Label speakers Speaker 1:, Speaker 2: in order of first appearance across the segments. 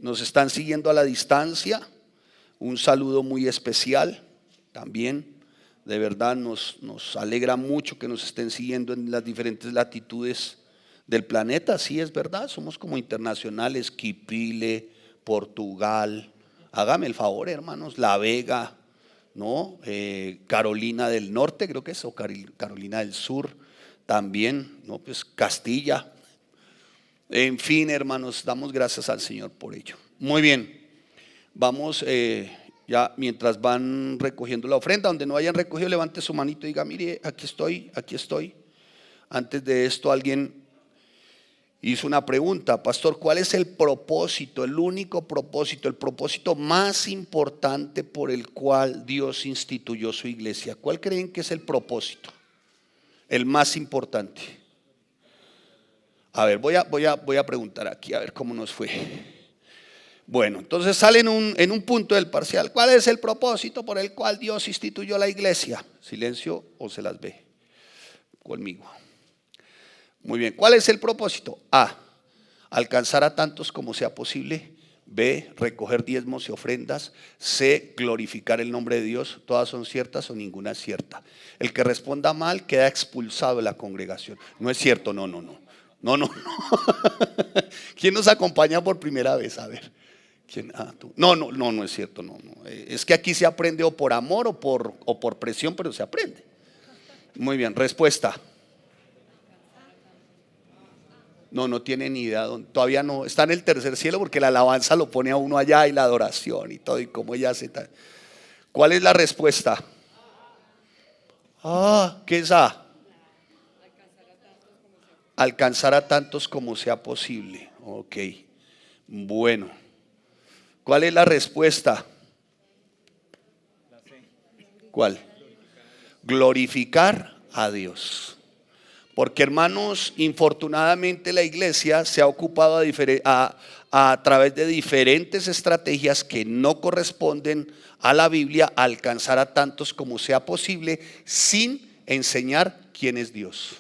Speaker 1: nos están siguiendo a la distancia, un saludo muy especial también. De verdad nos alegra mucho que nos estén siguiendo en las diferentes latitudes del planeta. Sí, es verdad, somos como internacionales, Quipile, Portugal, hágame el favor, hermanos, La Vega, ¿no? Carolina del Norte, creo que es, o Carolina del Sur también, ¿no? Pues Castilla. En fin, hermanos, damos gracias al Señor por ello. Muy bien, vamos ya mientras van recogiendo la ofrenda, donde no hayan recogido, levante su manito y diga, mire, aquí estoy, aquí estoy. Antes de esto alguien hizo una pregunta, pastor, ¿cuál es el propósito, el único propósito, el propósito más importante por el cual Dios instituyó su iglesia? ¿Cuál creen que es el propósito? El más importante. A ver, voy a preguntar aquí, a ver cómo nos fue. Bueno, entonces sale en un punto del parcial. ¿Cuál es el propósito por el cual Dios instituyó la iglesia? Silencio o se las ve conmigo. Muy bien, ¿cuál es el propósito? A, alcanzar a tantos como sea posible. B, recoger diezmos y ofrendas. C, glorificar el nombre de Dios. ¿Todas son ciertas o ninguna es cierta? El que responda mal queda expulsado de la congregación. No es cierto, no. No. ¿Quién nos acompaña por primera vez? A ver. ¿Quién? Tú. No es cierto, no. Es que aquí se aprende o por amor o por presión, pero se aprende. Muy bien, respuesta. No tiene ni idea, todavía no, está en el tercer cielo porque la alabanza lo pone a uno allá y la adoración y todo y cómo ella hace. ¿Cuál es la respuesta? ¿Qué es A? Alcanzar a tantos como sea posible. Ok, bueno. ¿Cuál es la respuesta? ¿Cuál? Glorificar a Dios. Porque, hermanos, infortunadamente la iglesia se ha ocupado a través de diferentes estrategias que no corresponden a la Biblia a alcanzar a tantos como sea posible sin enseñar quién es Dios.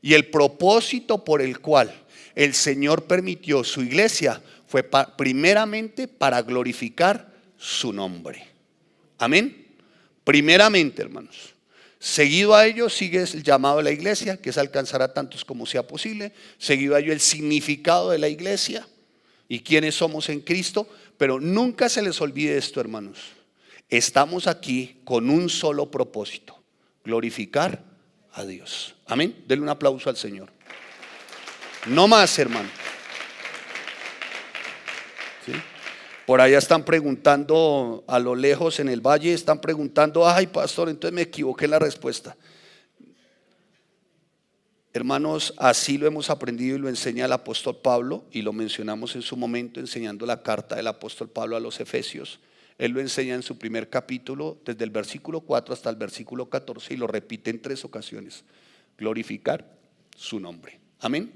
Speaker 1: Y el propósito por el cual el Señor permitió su iglesia fue primeramente para glorificar su nombre. Amén. Primeramente, hermanos. Seguido a ello sigue el llamado de la iglesia, que es alcanzar a tantos como sea posible. Seguido a ello el significado de la iglesia y quiénes somos en Cristo. Pero nunca se les olvide esto, hermanos. Estamos aquí con un solo propósito: glorificar a Dios. Amén. Denle un aplauso al Señor. No más, hermano. ¿Sí? Por allá están preguntando a lo lejos en el valle, están preguntando, ay pastor, entonces me equivoqué en la respuesta. Hermanos, así lo hemos aprendido y lo enseña el apóstol Pablo, y lo mencionamos en su momento enseñando la carta del apóstol Pablo a los Efesios. Él lo enseña en su primer capítulo, desde el versículo 4 hasta el versículo 14, y lo repite en 3 ocasiones: glorificar su nombre. Amén.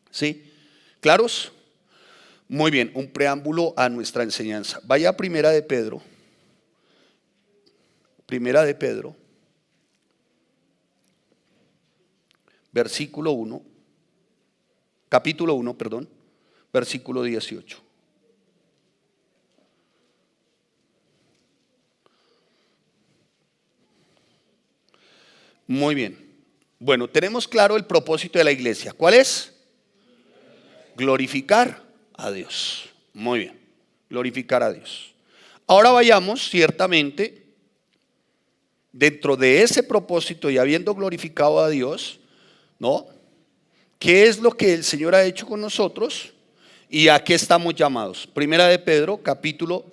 Speaker 1: ¿Sí? ¿Claros? Muy bien, un preámbulo a nuestra enseñanza. Vaya a Primera de Pedro, versículo 1, capítulo 1, perdón, versículo 18. Muy bien. Bueno, tenemos claro el propósito de la iglesia. ¿Cuál es? Glorificar a Dios. Muy bien, glorificar a Dios. Ahora vayamos ciertamente dentro de ese propósito y habiendo glorificado a Dios, ¿no? ¿Qué es lo que el Señor ha hecho con nosotros y a qué estamos llamados? Primera de Pedro, capítulo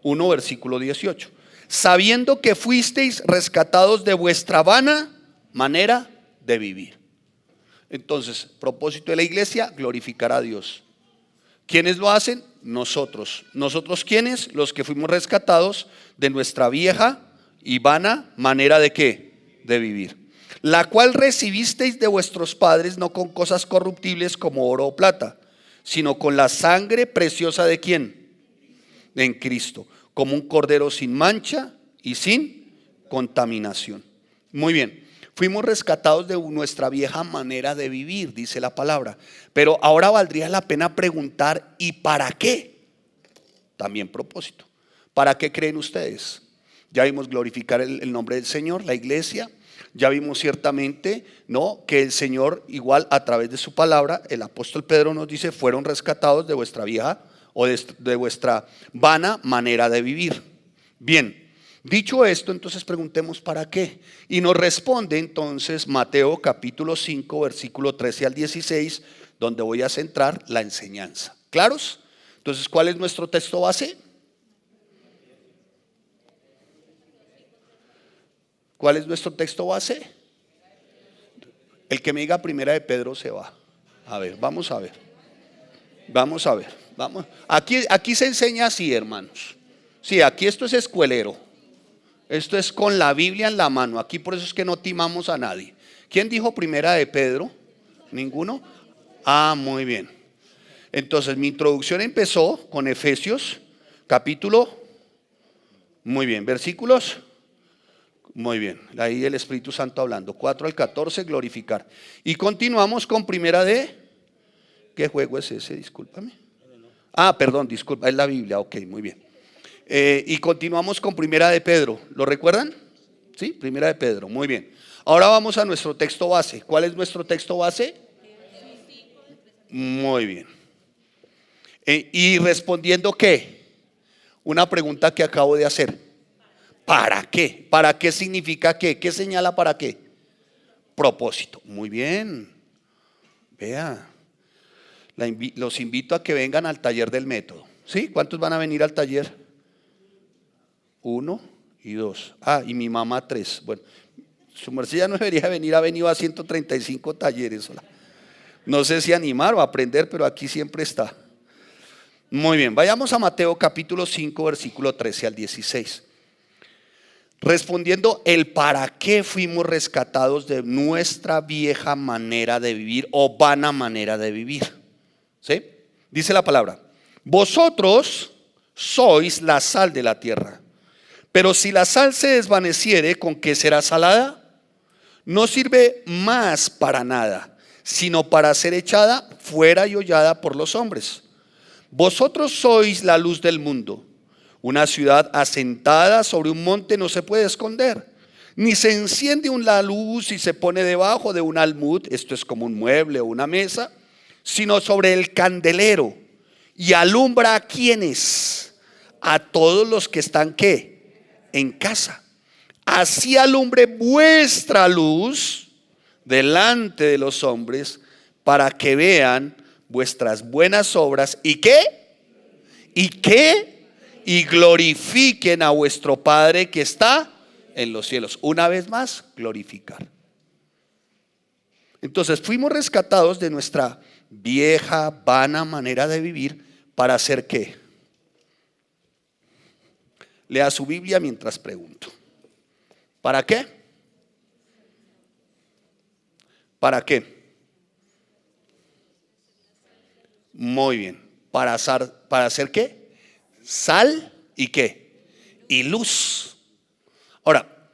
Speaker 1: 1, versículo 18. Sabiendo que fuisteis rescatados de vuestra vana manera de vivir. Entonces, propósito de la iglesia: glorificar a Dios. ¿Quiénes lo hacen? Nosotros. ¿Nosotros quiénes? Los que fuimos rescatados de nuestra vieja y vana manera de ¿qué? De vivir. La cual recibisteis de vuestros padres, no con cosas corruptibles como oro o plata, sino con la sangre preciosa de ¿quién? En Cristo, como un cordero sin mancha y sin contaminación. Muy bien. Fuimos rescatados de nuestra vieja manera de vivir, dice la palabra. Pero ahora valdría la pena preguntar, ¿y para qué? También propósito. ¿Para qué creen ustedes? Ya vimos glorificar el nombre del Señor, la iglesia. Ya vimos ciertamente, ¿no?, que el Señor, igual a través de su palabra, el apóstol Pedro nos dice, fueron rescatados de vuestra vieja o de vuestra vana manera de vivir. Bien. Dicho esto, entonces preguntemos ¿para qué? Y nos responde entonces Mateo capítulo 5, versículo 13 al 16, donde voy a centrar la enseñanza. ¿Claros? Entonces, ¿cuál es nuestro texto base? ¿Cuál es nuestro texto base? El que me diga primera de Pedro se va. A ver, vamos a ver. Vamos a ver. Vamos. Aquí se enseña así, hermanos. Sí, aquí esto es escuelero. Esto es con la Biblia en la mano. Aquí por eso es que no timamos a nadie. ¿Quién dijo primera de Pedro? ¿Ninguno? Ah, muy bien. Entonces mi introducción empezó con Efesios capítulo. Muy bien, versículos. Muy bien, ahí el Espíritu Santo hablando. 4 al 14, glorificar. Y continuamos con primera de. ¿Qué juego es ese? Discúlpame. Ah, perdón, disculpa, es la Biblia. Ok, muy bien. Y continuamos con primera de Pedro. ¿Lo recuerdan? Sí, primera de Pedro, muy bien. Ahora vamos a nuestro texto base. ¿Cuál es nuestro texto base? Muy bien. Y respondiendo ¿qué? Una pregunta que acabo de hacer. ¿Para qué? ¿Para qué significa qué? ¿Qué señala para qué? Propósito. Muy bien. Vea. Los invito a que vengan al taller del método. ¿Sí? ¿Cuántos van a venir al taller? 1 y 2. Ah, y mi mamá 3. Bueno, su merced ya no debería venir, ha venido a 135 talleres. No sé si animar o aprender, pero aquí siempre está. Muy bien, vayamos a Mateo capítulo 5, versículo 13 al 16. Respondiendo el para qué fuimos rescatados de nuestra vieja manera de vivir o vana manera de vivir. ¿Sí? Dice la palabra, vosotros sois la sal de la tierra. Pero si la sal se desvaneciere, ¿con qué será salada? No sirve más para nada, sino para ser echada fuera y hollada por los hombres. Vosotros sois la luz del mundo. Una ciudad asentada sobre un monte no se puede esconder, ni se enciende la luz y se pone debajo de un almud, esto es como un mueble o una mesa, sino sobre el candelero, y alumbra a quienes, a todos los que están ¿qué? En casa. Así alumbre vuestra luz delante de los hombres, para que vean vuestras buenas obras y ¿qué? ¿Y qué? Y glorifiquen a vuestro Padre que está en los cielos. Una vez más, glorificar. Entonces fuimos rescatados de nuestra vieja, vana manera de vivir para hacer ¿qué? Lea su Biblia mientras pregunto. ¿Para qué? ¿Para qué? Muy bien. ¿Para hacer qué? Sal y qué? Y luz. Ahora,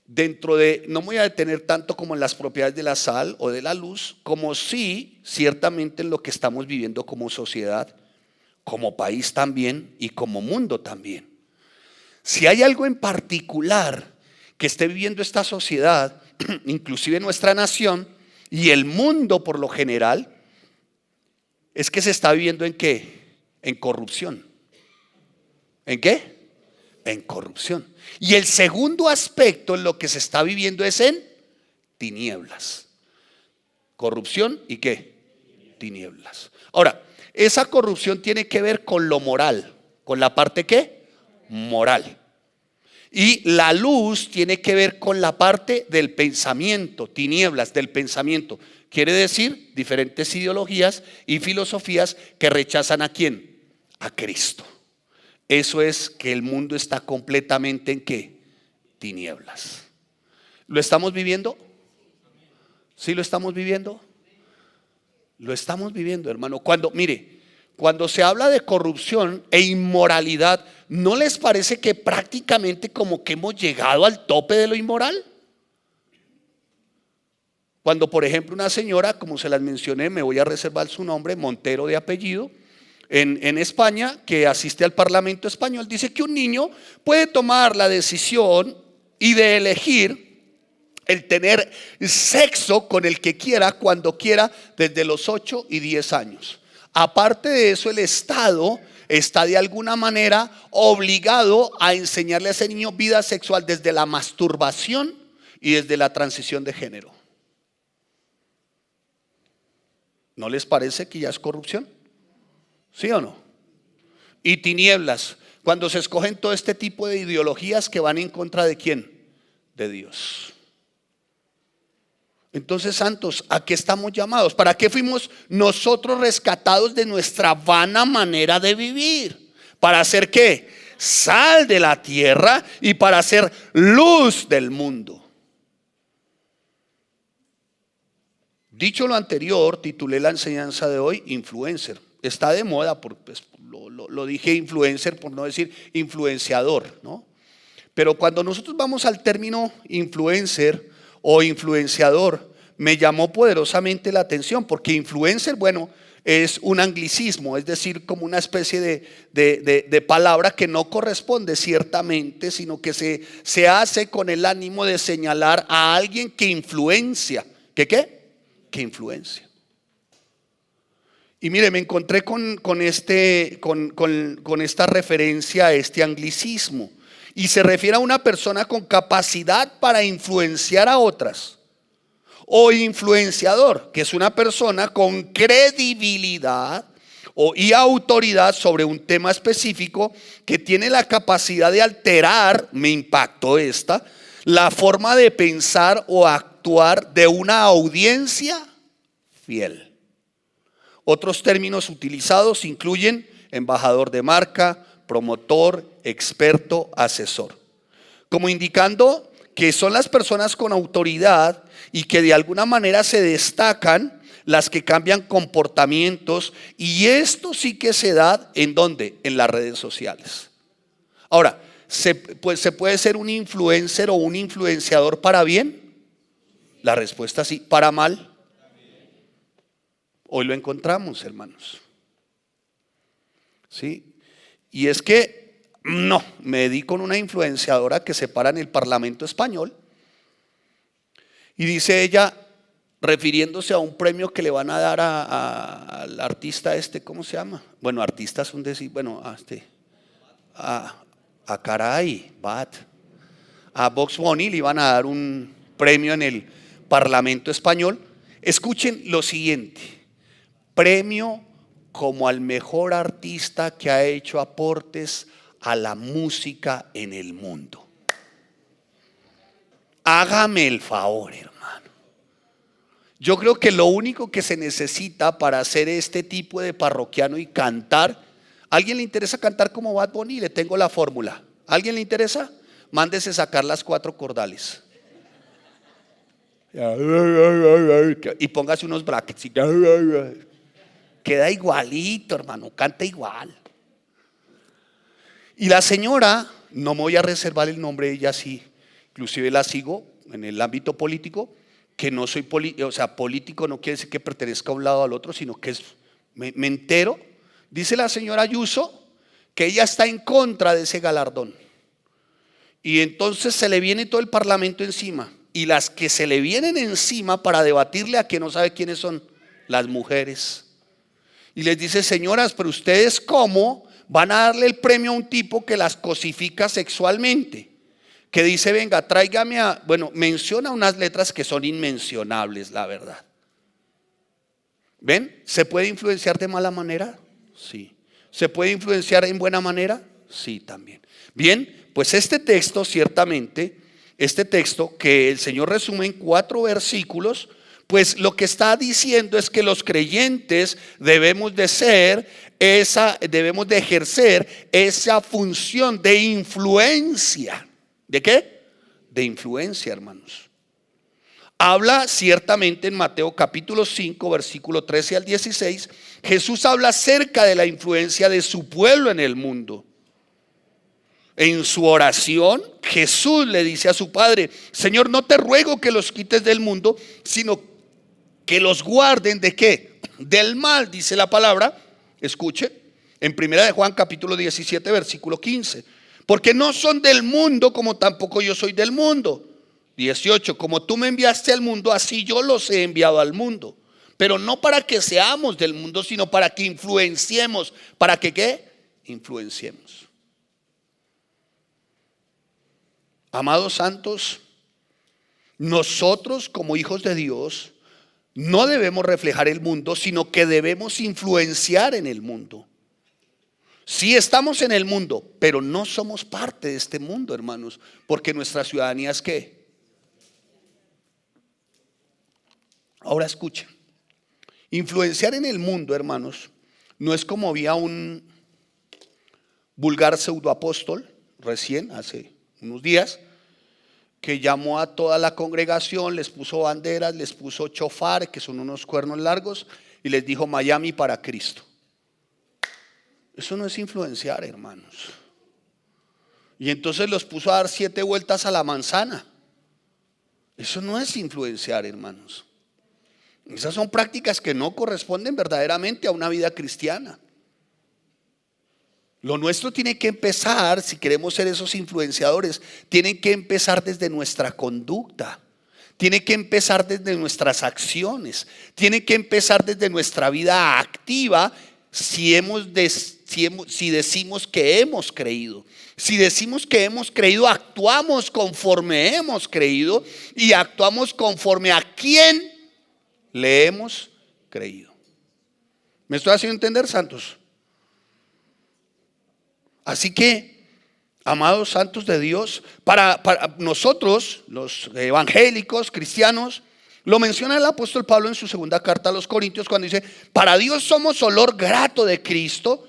Speaker 1: dentro de, no me voy a detener tanto como en las propiedades de la sal o de la luz, como sí, ciertamente en lo que estamos viviendo como sociedad, como país también y como mundo también. Si hay algo en particular que esté viviendo esta sociedad, inclusive nuestra nación y el mundo por lo general, es que se está viviendo ¿en qué? En corrupción. ¿En qué? En corrupción. Y el segundo aspecto en lo que se está viviendo es en tinieblas. Corrupción y ¿qué? Tinieblas. Ahora, esa corrupción tiene que ver con lo moral, con la parte ¿qué? Moral. Y la luz tiene que ver con la parte del pensamiento, tinieblas del pensamiento. Quiere decir diferentes ideologías y filosofías que rechazan ¿a quién? A Cristo. Eso es que el mundo está completamente ¿en qué? Tinieblas. ¿Lo estamos viviendo? ¿Sí lo estamos viviendo? Lo estamos viviendo, hermano. Cuando se habla de corrupción e inmoralidad, ¿no les parece que prácticamente como que hemos llegado al tope de lo inmoral? Cuando, por ejemplo, una señora, como se las mencioné, me voy a reservar su nombre, Montero de apellido, en España, que asiste al Parlamento español, dice que un niño puede tomar la decisión y de elegir el tener sexo con el que quiera, cuando quiera, desde los 8 y 10 años. Aparte de eso, el Estado está de alguna manera obligado a enseñarle a ese niño vida sexual desde la masturbación y desde la transición de género. ¿No les parece que ya es corrupción? ¿Sí o no? Y tinieblas, cuando se escogen todo este tipo de ideologías que van en contra ¿de quién? De Dios. Entonces, santos, ¿a qué estamos llamados? ¿Para qué fuimos nosotros rescatados de nuestra vana manera de vivir? ¿Para hacer qué? Sal de la tierra y para hacer luz del mundo. Dicho lo anterior, titulé la enseñanza de hoy influencer. Está de moda, pues, lo dije influencer por no decir influenciador, ¿no? Pero cuando nosotros vamos al término influencer o influenciador, me llamó poderosamente la atención, porque influencer, bueno, es un anglicismo, es decir, como una especie de palabra que no corresponde ciertamente, sino que se hace con el ánimo de señalar a alguien que influencia. ¿Qué qué? Que influencia. Y mire, me encontré con esta referencia a este anglicismo, y se refiere a una persona con capacidad para influenciar a otras, o influenciador, que es una persona con credibilidad y autoridad sobre un tema específico, que tiene la capacidad de alterar, me impactó la forma de pensar o actuar de una audiencia fiel. Otros términos utilizados incluyen embajador de marca, promotor, experto, asesor, como indicando que son las personas con autoridad y que de alguna manera se destacan, las que cambian comportamientos, y esto sí que se da ¿en dónde? En las redes sociales. Ahora, ¿se puede ser un influencer o un influenciador para bien? La respuesta sí. ¿Para mal? Hoy lo encontramos, hermanos. ¿Sí? Y es que no, me di con una influenciadora que se para en el Parlamento español, y dice ella, refiriéndose a un premio que le van a dar al artista ¿cómo se llama? Bueno, artistas son decir, bueno, a Box Bunny le iban a dar un premio en el Parlamento español. Escuchen lo siguiente: premio como al mejor artista que ha hecho aportes a la música en el mundo. Hágame el favor, hermano. Yo creo que lo único que se necesita para hacer este tipo de parroquiano y cantar, ¿a alguien le interesa cantar como Bad Bunny? Le tengo la fórmula. ¿A alguien le interesa? Mándese sacar las 4 cordales y póngase unos brackets. Queda igualito, hermano, canta igual. Y la señora, no me voy a reservar el nombre, ella sí, inclusive la sigo en el ámbito político, que no soy político no quiere decir que pertenezca a un lado o al otro, sino que me entero. Dice la señora Ayuso que ella está en contra de ese galardón, y entonces se le viene todo el Parlamento encima, y las que se le vienen encima para debatirle a que no sabe quiénes son, las mujeres. Y les dice, señoras, pero ustedes ¿cómo van a darle el premio a un tipo que las cosifica sexualmente? Que dice, venga, tráigame bueno, menciona unas letras que son inmencionables, la verdad. ¿Ven? ¿Se puede influenciar de mala manera? Sí. ¿Se puede influenciar en buena manera? Sí, también. Bien, pues este texto, ciertamente, este texto que el Señor resume en 4 versículos, pues lo que está diciendo es que los creyentes debemos de ejercer esa función de influencia. ¿De qué? De influencia, hermanos. Habla ciertamente en Mateo capítulo 5, versículo 13 al 16. Jesús habla acerca de la influencia de su pueblo en el mundo. En su oración, Jesús le dice a su Padre: Señor, no te ruego que los quites del mundo, sino que los guarden ¿de qué? Del mal, dice la palabra. Escuche, en primera de Juan capítulo 17 versículo 15. Porque no son del mundo, como tampoco yo soy del mundo. 18, como tú me enviaste al mundo, así yo los he enviado al mundo. Pero no para que seamos del mundo, sino para que influenciemos. ¿Para que qué? Influenciemos. Amados santos, nosotros como hijos de Dios no debemos reflejar el mundo, sino que debemos influenciar en el mundo. Sí estamos en el mundo, pero no somos parte de este mundo, hermanos, porque nuestra ciudadanía es ¿qué? Ahora escuchen, influenciar en el mundo, hermanos, no es como había un vulgar pseudoapóstol recién, hace unos días, que llamó a toda la congregación, les puso banderas, les puso chofar, que son unos cuernos largos, y les dijo Miami para Cristo. Eso no es influenciar, hermanos. Y entonces los puso a dar 7 vueltas a la manzana. Eso no es influenciar, hermanos. Esas son prácticas que no corresponden verdaderamente a una vida cristiana. Lo nuestro tiene que empezar, si queremos ser esos influenciadores, tienen que empezar desde nuestra conducta, tiene que empezar desde nuestras acciones, tiene que empezar desde nuestra vida activa. Si decimos que hemos creído, si decimos que hemos creído, actuamos conforme hemos creído y actuamos conforme a quien le hemos creído. ¿Me estoy haciendo entender, santos? Así que, amados santos de Dios, para nosotros, los evangélicos, cristianos, lo menciona el apóstol Pablo en su segunda carta a los Corintios cuando dice: para Dios somos olor grato de Cristo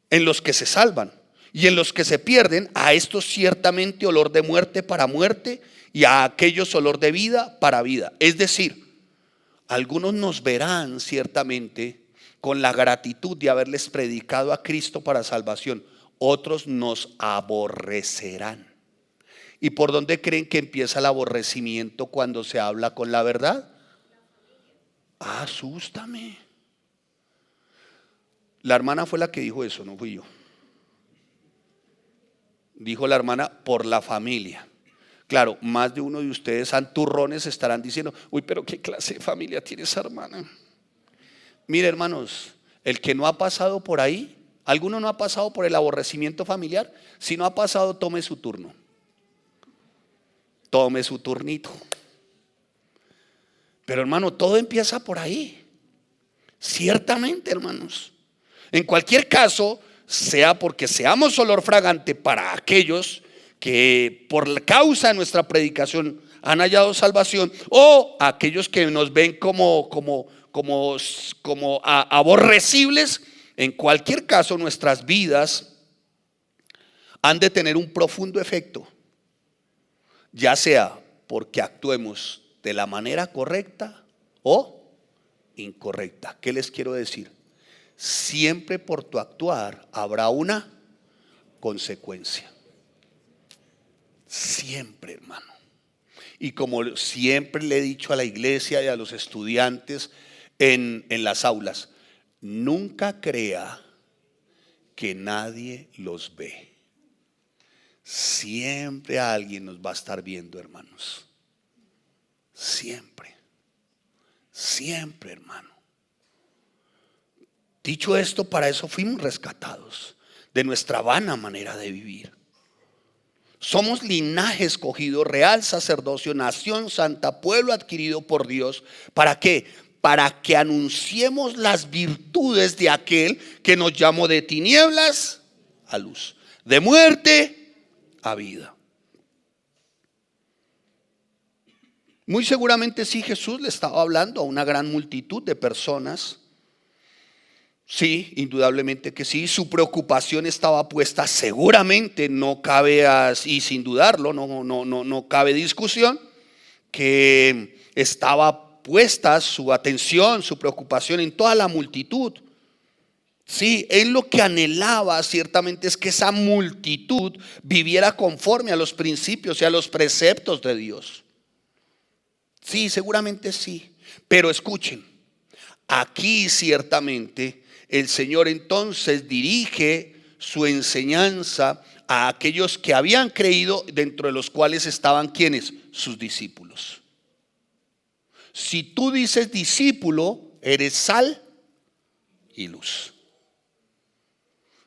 Speaker 1: en los que se salvan, y en los que se pierden, a estos ciertamente olor de muerte para muerte, y a aquellos olor de vida para vida. Es decir, algunos nos verán ciertamente con la gratitud de haberles predicado a Cristo para salvación. Otros nos aborrecerán. ¿Y por dónde creen que empieza el aborrecimiento cuando se habla con la verdad? Asústame. La hermana fue la que dijo eso, no fui yo. Dijo la hermana: por la familia. Claro, más de uno de ustedes santurrones estarán diciendo: uy, pero qué clase de familia tiene esa hermana. Mire, hermanos, el que no ha pasado por ahí, ¿alguno no ha pasado por el aborrecimiento familiar? Si no ha pasado, tome su turno. Tome su turnito. Pero hermano, todo empieza por ahí. Ciertamente, hermanos. En cualquier caso, sea porque seamos olor fragante para aquellos que por causa de nuestra predicación han hallado salvación, o aquellos que nos ven como aborrecibles, en cualquier caso nuestras vidas han de tener un profundo efecto, ya sea porque actuemos de la manera correcta o incorrecta. ¿Qué les quiero decir? Siempre por tu actuar habrá una consecuencia. Siempre, hermano. Y como siempre le he dicho a la iglesia y a los estudiantes en las aulas, nunca crea que nadie los ve. Siempre alguien nos va a estar viendo, hermanos. Siempre. Siempre, hermano. Dicho esto, para eso fuimos rescatados de nuestra vana manera de vivir. Somos linaje escogido, real sacerdocio, nación santa, pueblo adquirido por Dios. ¿Para qué? Para que anunciemos las virtudes de aquel que nos llamó de tinieblas a luz, de muerte a vida. Muy seguramente sí, Jesús le estaba hablando a una gran multitud de personas. Sí, indudablemente que sí. Su preocupación estaba puesta, seguramente, no cabe y sin dudarlo, no cabe discusión, que estaba puesta su atención, su preocupación en toda la multitud. Sí, él lo que anhelaba ciertamente es que esa multitud viviera conforme a los principios y a los preceptos de Dios. Sí, seguramente sí. Pero escuchen, aquí ciertamente el Señor entonces dirige su enseñanza a aquellos que habían creído, dentro de los cuales estaban ¿quiénes? Sus discípulos. Si tú dices discípulo, eres sal y luz.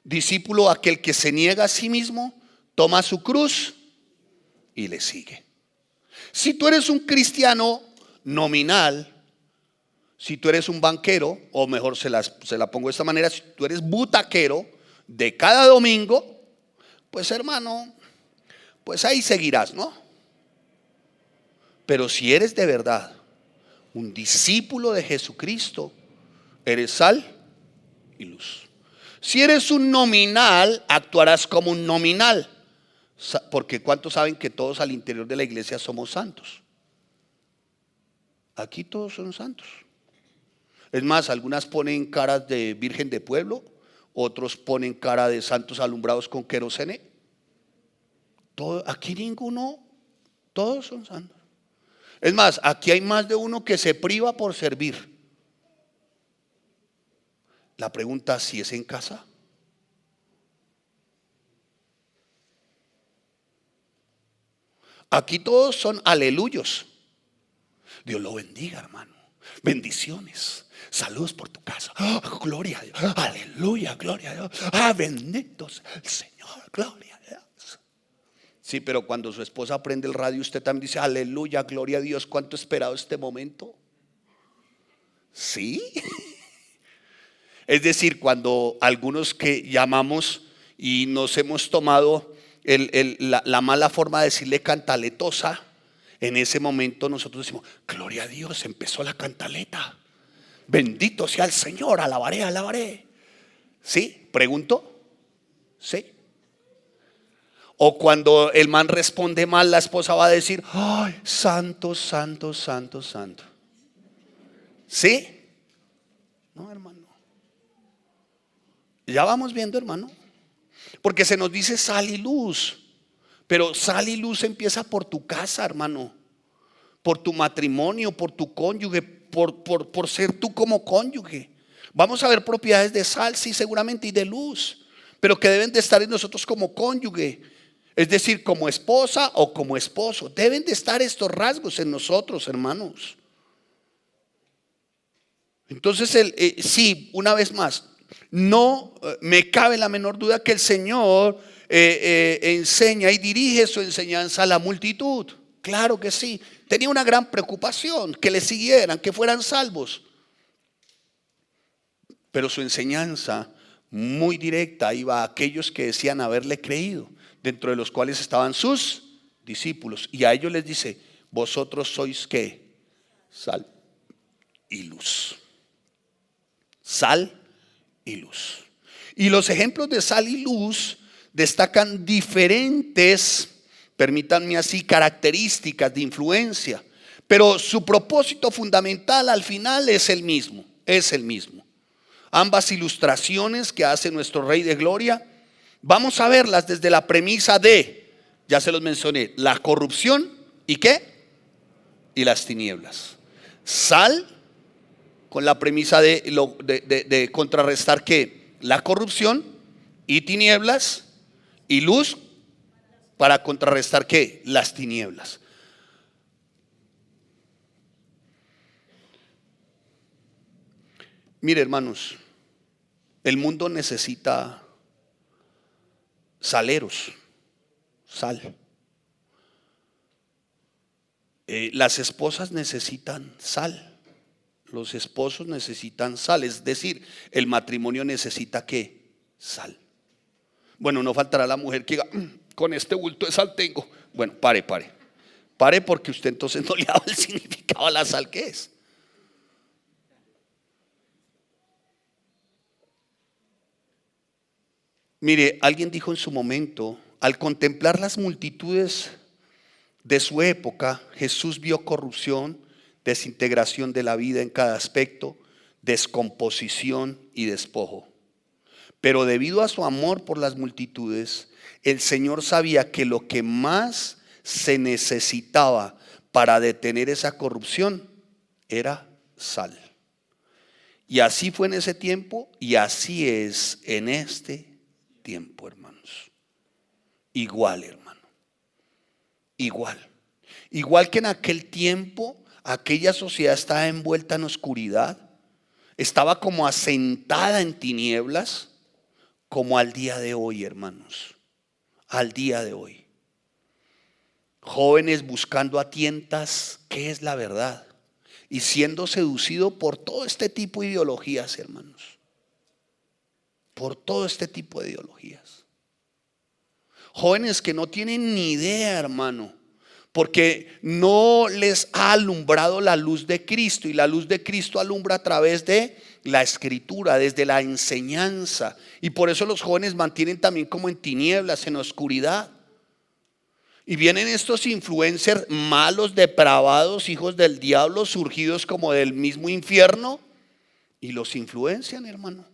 Speaker 1: Discípulo, aquel que se niega a sí mismo, toma su cruz y le sigue. Si tú eres un cristiano nominal, si tú eres un banquero, o mejor se la pongo de esta manera, si tú eres butaquero de cada domingo, pues hermano, pues ahí seguirás, ¿no? Pero si eres de verdad un discípulo de Jesucristo, eres sal y luz. Si eres un nominal, actuarás como un nominal. Porque ¿cuántos saben que todos al interior de la iglesia somos santos? Aquí todos son santos. Es más, algunas ponen caras de virgen de pueblo, otros ponen cara de santos alumbrados con querosene. Aquí ninguno, todos son santos. Es más, aquí hay más de uno que se priva por servir. La pregunta, ¿si es en casa? Aquí todos son aleluyos. Dios lo bendiga, hermano. Bendiciones. Saludos por tu casa. Oh, gloria a Dios. Aleluya, gloria a Dios. Bendito sea el Señor. Gloria a Dios. Sí, pero cuando su esposa prende el radio, usted también dice aleluya, gloria a Dios. ¿Cuánto he esperado este momento? Sí. Es decir, cuando algunos que llamamos y nos hemos tomado la mala forma de decirle cantaletosa, en ese momento nosotros decimos, gloria a Dios, empezó la cantaleta. Bendito sea el Señor, alabaré, alabaré. ¿Sí? ¿Pregunto? ¿Sí? O cuando el man responde mal, la esposa va a decir, ay, santo, santo, santo, santo. ¿Sí? No, hermano. Ya vamos viendo, hermano. Porque se nos dice sal y luz. Pero sal y luz empieza por tu casa, hermano. Por tu matrimonio, por tu cónyuge, por ser tú como cónyuge. Vamos a ver propiedades de sal, sí, seguramente, y de luz, pero que deben de estar en nosotros como cónyuge. Es decir, como esposa o como esposo. Deben de estar estos rasgos en nosotros, hermanos. Entonces, sí, una vez más, no me cabe la menor duda que el Señor enseña y dirige su enseñanza a la multitud. Claro que sí. Tenía una gran preocupación, que le siguieran, que fueran salvos. Pero su enseñanza muy directa iba a aquellos que decían haberle creído, dentro de los cuales estaban sus discípulos. Y a ellos les dice, vosotros sois ¿qué? Sal y luz. Sal y luz. Y los ejemplos de sal y luz destacan diferentes, permítanme así, características de influencia, pero su propósito fundamental al final es el mismo, Ambas ilustraciones que hace nuestro Rey de Gloria, vamos a verlas desde la premisa de, ya se los mencioné, la corrupción y ¿qué? Y las tinieblas. Sal, con la premisa de contrarrestar ¿qué? La corrupción, y tinieblas, y luz para contrarrestar ¿qué? Las tinieblas. Mire, hermanos, el mundo necesita saleros, sal. Las esposas necesitan sal. Los esposos necesitan sal. Es decir, el matrimonio necesita ¿qué? Sal. Bueno, no faltará la mujer que diga, con este bulto de sal tengo. Bueno, pare porque usted entonces no le ha dado el significado a la sal que es. Mire, alguien dijo en su momento, al contemplar las multitudes de su época, Jesús vio corrupción, desintegración de la vida en cada aspecto, descomposición y despojo. Pero debido a su amor por las multitudes, el Señor sabía que lo que más se necesitaba para detener esa corrupción era sal. Y así fue en ese tiempo y así es en este tiempo, hermanos. Igual, hermano. Igual. Igual que en aquel tiempo, aquella sociedad estaba envuelta en oscuridad, estaba como asentada en tinieblas, como al día de hoy, hermanos. Al día de hoy. Jóvenes buscando a tientas qué es la verdad y siendo seducido por todo este tipo de ideologías, hermanos. Por todo este tipo de ideologías. Jóvenes que no tienen ni idea, hermano, porque no les ha alumbrado la luz de Cristo, y la luz de Cristo alumbra a través de la escritura, desde la enseñanza, y por eso los jóvenes mantienen también como en tinieblas, en oscuridad. Y vienen estos influencers malos, depravados, hijos del diablo, surgidos como del mismo infierno, y los influencian, hermano.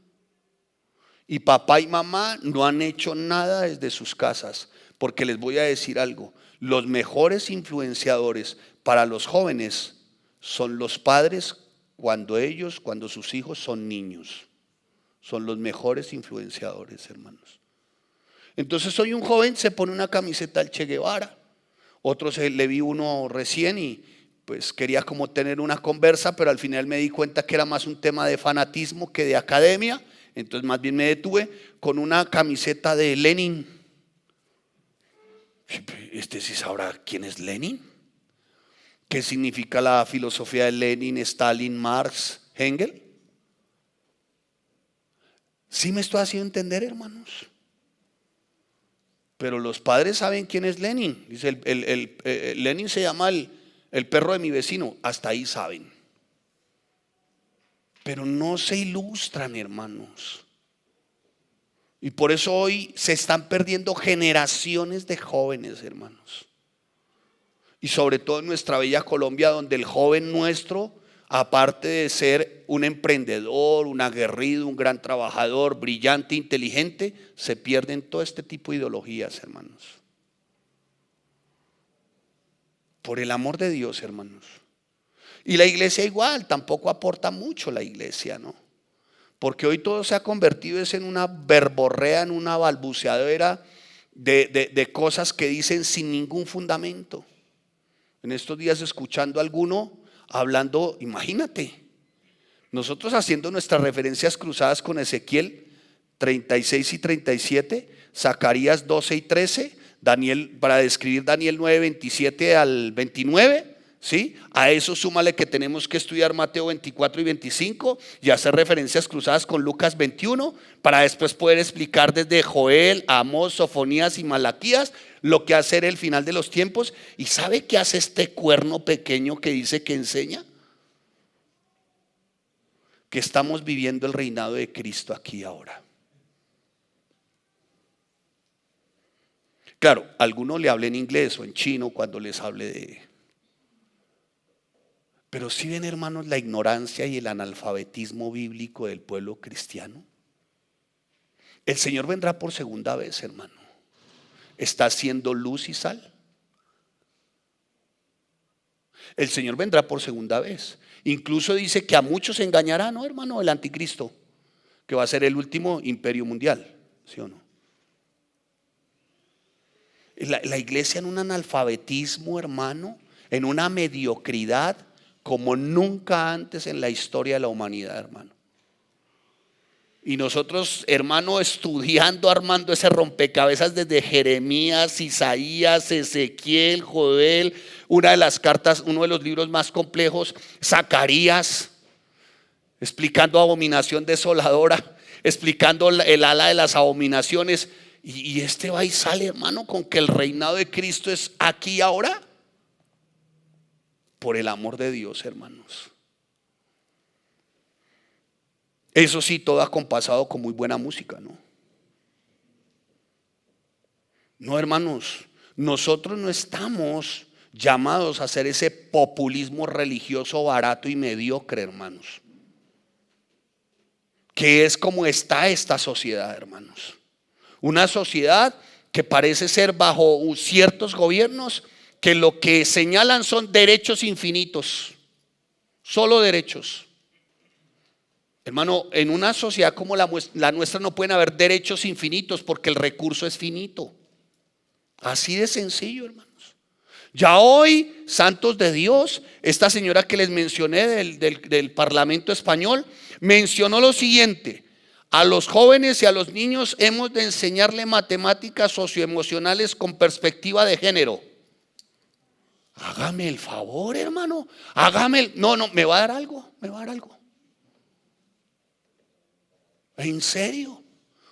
Speaker 1: Y papá y mamá no han hecho nada desde sus casas, porque les voy a decir algo: los mejores influenciadores para los jóvenes son los padres cuando sus hijos son niños. Son los mejores influenciadores, hermanos. Entonces hoy un joven se pone una camiseta del Che Guevara, le vi uno recién y pues quería como tener una conversa, pero al final me di cuenta que era más un tema de fanatismo que de academia. Entonces más bien me detuve con una camiseta de Lenin. Sí sabrá quién es Lenin, qué significa la filosofía de Lenin, Stalin, Marx, Engels. ¿Sí me estoy haciendo entender, hermanos? Pero los padres saben quién es Lenin. Dice, Lenin se llama el perro de mi vecino. Hasta ahí saben. Pero no se ilustran, hermanos. Y por eso hoy se están perdiendo generaciones de jóvenes, hermanos. Y sobre todo en nuestra bella Colombia, donde el joven nuestro, aparte de ser un emprendedor, un aguerrido, un gran trabajador, brillante, inteligente, se pierden todo este tipo de ideologías, hermanos. Por el amor de Dios, hermanos. Y la iglesia igual, tampoco aporta mucho la iglesia, ¿no? Porque hoy todo se ha convertido en una verborrea, en una balbuceadera de cosas que dicen sin ningún fundamento. En estos días escuchando a alguno hablando, imagínate, nosotros haciendo nuestras referencias cruzadas con Ezequiel 36 y 37, Zacarías 12 y 13, Daniel, para describir Daniel 9, 27 al 29, ¿sí? A eso súmale que tenemos que estudiar Mateo 24 y 25 y hacer referencias cruzadas con Lucas 21, para después poder explicar desde Joel, Amós, Sofonías y Malaquías lo que hace el final de los tiempos. ¿Y sabe qué hace este cuerno pequeño que dice que enseña? Que estamos viviendo el reinado de Cristo aquí ahora. Claro, a algunos le hablen en inglés o en chino cuando les hable de... Pero si ven, hermanos, la ignorancia y el analfabetismo bíblico del pueblo cristiano. El Señor vendrá por segunda vez, hermano. ¿Está haciendo luz y sal? El Señor vendrá por segunda vez. Incluso dice que a muchos engañará, ¿no, hermano? El anticristo, que va a ser el último imperio mundial, ¿sí o no? La iglesia en un analfabetismo, hermano, en una mediocridad como nunca antes en la historia de la humanidad, hermano. Y nosotros, hermano, estudiando, armando ese rompecabezas desde Jeremías, Isaías, Ezequiel, Joel, una de las cartas, uno de los libros más complejos, Zacarías, explicando abominación desoladora, explicando el ala de las abominaciones. Y este va y sale, hermano, con que el reinado de Cristo es aquí y ahora. Por el amor de Dios, hermanos. Eso sí, todo acompasado con muy buena música, ¿no? No, hermanos, nosotros no estamos llamados a hacer ese populismo religioso barato y mediocre, hermanos, que es como está esta sociedad, hermanos. Una sociedad que parece ser bajo ciertos gobiernos que lo que señalan son derechos infinitos. solo derechos. Hermano, en una sociedad como la nuestra no pueden haber derechos infinitos porque el recurso es finito. Así de sencillo, hermanos. Ya hoy, santos de Dios, esta señora que les mencioné del Parlamento español, mencionó lo siguiente: a los jóvenes y a los niños hemos de enseñarle matemáticas socioemocionales con perspectiva de género. Hágame el favor, hermano. No, me va a dar algo, ¿En serio?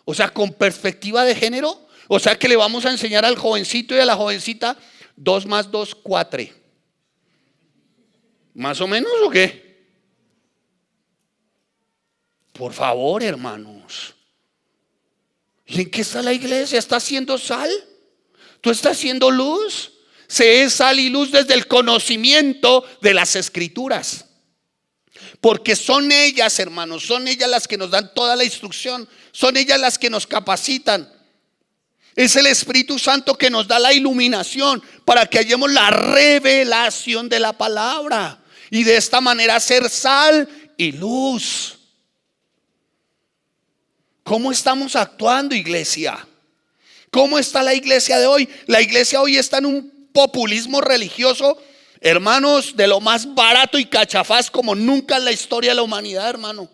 Speaker 1: O sea, con perspectiva de género. O sea que le vamos a enseñar al jovencito y a la jovencita 2 más 2, 4. ¿Más o menos o qué? Por favor, hermanos. ¿Y en qué está la iglesia? ¿Está haciendo sal? ¿Tú estás haciendo luz? Se es sal y luz desde el conocimiento de las escrituras. Porque son ellas, hermanos, son ellas las que nos dan toda la instrucción. Son ellas las que nos capacitan. Es el Espíritu Santo que nos da la iluminación para que hallemos la revelación de la palabra. Y de esta manera ser sal y luz. ¿Cómo estamos actuando, iglesia? ¿Cómo está la iglesia de hoy? La iglesia hoy está en un populismo religioso, hermanos, de lo más barato y cachafaz como nunca en la historia de la humanidad, hermano.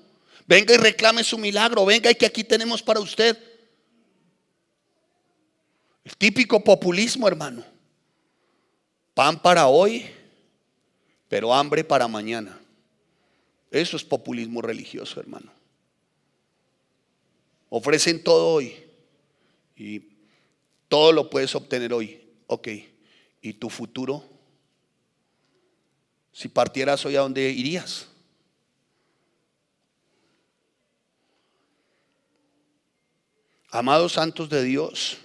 Speaker 1: Venga y reclame su milagro. Venga y que aquí tenemos para usted. El típico populismo, hermano. Pan para hoy, pero hambre para mañana. Eso es populismo religioso, hermano. Ofrecen todo hoy y todo lo puedes obtener hoy. Ok, ¿y tu futuro? Si partieras hoy, ¿a dónde irías? Amados santos de Dios,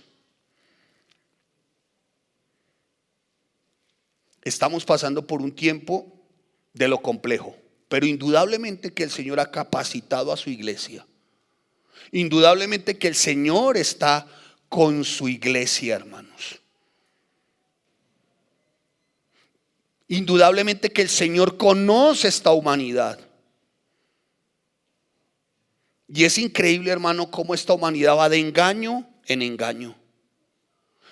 Speaker 1: estamos pasando por un tiempo de lo complejo, pero indudablemente que el Señor ha capacitado a su iglesia. Indudablemente que el Señor está con su iglesia, hermanos. Indudablemente que el Señor conoce esta humanidad. Y es increíble, hermano, cómo esta humanidad va de engaño en engaño.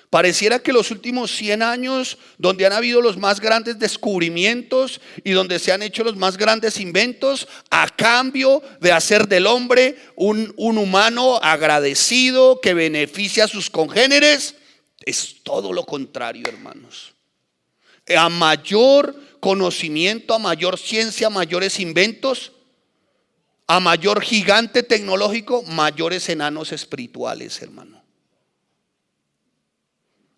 Speaker 1: Pareciera que los últimos 100 años, donde han habido los más grandes descubrimientos y donde se han hecho los más grandes inventos, a cambio de hacer del hombre un humano agradecido que beneficia a sus congéneres, es todo lo contrario, hermanos. A mayor conocimiento, a mayor ciencia, a mayores inventos, a mayor gigante tecnológico, mayores enanos espirituales, hermano.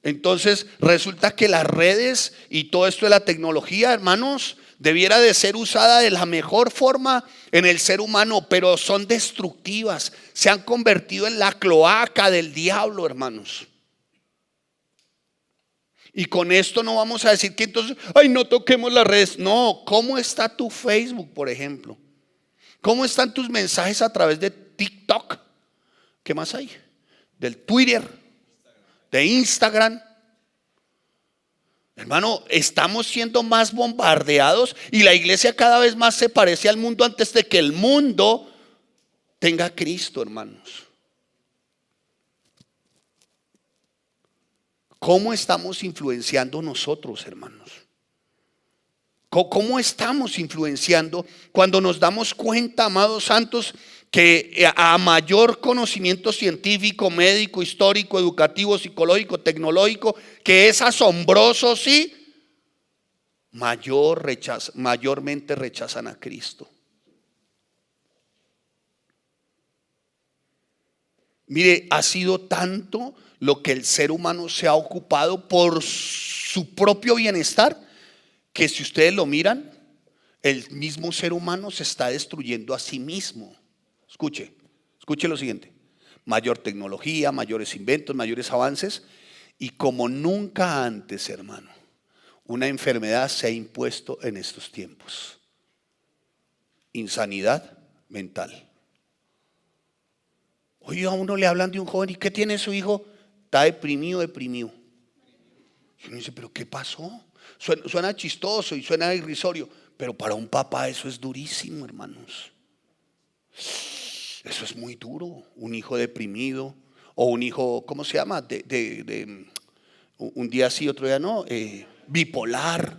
Speaker 1: Entonces resulta que las redes y todo esto de la tecnología, hermanos, debiera de ser usada de la mejor forma en el ser humano, pero son destructivas. Se han convertido en la cloaca del diablo, hermanos. Y con esto no vamos a decir que entonces, ay, no toquemos las redes. No, ¿cómo está tu Facebook, por ejemplo? ¿Cómo están tus mensajes a través de TikTok? ¿Qué más hay? Del Twitter, de Instagram. Hermano, estamos siendo más bombardeados y la iglesia cada vez más se parece al mundo antes de que el mundo tenga a Cristo, hermanos. ¿Cómo estamos influenciando nosotros, hermanos? ¿Cómo estamos influenciando cuando nos damos cuenta, amados santos, que a mayor conocimiento científico, médico, histórico, educativo, psicológico, tecnológico, que es asombroso, sí, mayormente rechazan a Cristo? Mire, ha sido tanto lo que el ser humano se ha ocupado por su propio bienestar, que si ustedes lo miran, el mismo ser humano se está destruyendo a sí mismo. Escuche lo siguiente: mayor tecnología, mayores inventos, mayores avances, y como nunca antes, hermano, una enfermedad se ha impuesto en estos tiempos: insanidad mental. Oye, a uno le hablan de un joven, ¿y qué tiene su hijo? Está deprimido. Y uno dice, ¿pero qué pasó? Suena chistoso y suena irrisorio, pero para un papá eso es durísimo, hermanos. Eso es muy duro. Un hijo deprimido o un hijo, ¿cómo se llama? Un día sí, otro día no, bipolar.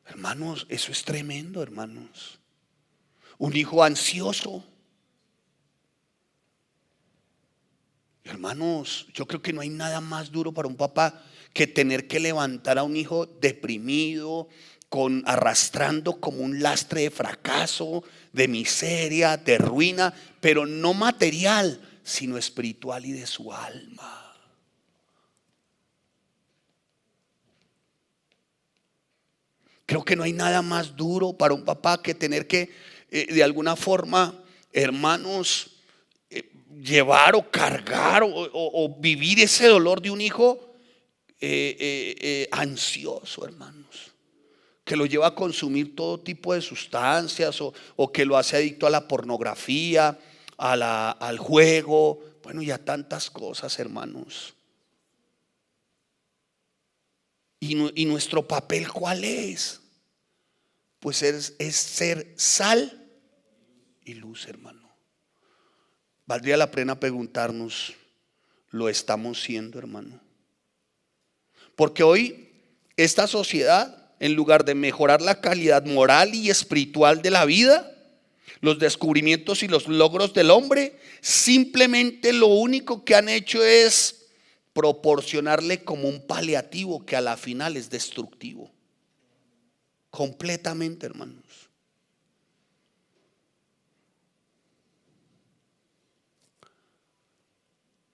Speaker 1: Hermanos, eso es tremendo, hermanos. Un hijo ansioso. Hermanos, yo creo que no hay nada más duro para un papá que tener que levantar a un hijo deprimido, arrastrando como un lastre de fracaso, de miseria, de ruina, pero no material, sino espiritual y de su alma. Creo que no hay nada más duro para un papá que tener que, de alguna forma, hermanos, llevar o cargar o vivir ese dolor de un hijo ansioso, hermanos, que lo lleva a consumir todo tipo de sustancias o que lo hace adicto a la pornografía, al juego, bueno, y a tantas cosas, hermanos. Y nuestro papel, ¿cuál es? Pues es ser sal y luz, hermano. Valdría la pena preguntarnos, ¿lo estamos siendo, hermano? Porque hoy esta sociedad, en lugar de mejorar la calidad moral y espiritual de la vida, los descubrimientos y los logros del hombre, simplemente lo único que han hecho es proporcionarle como un paliativo que a la final es destructivo. Completamente, hermanos.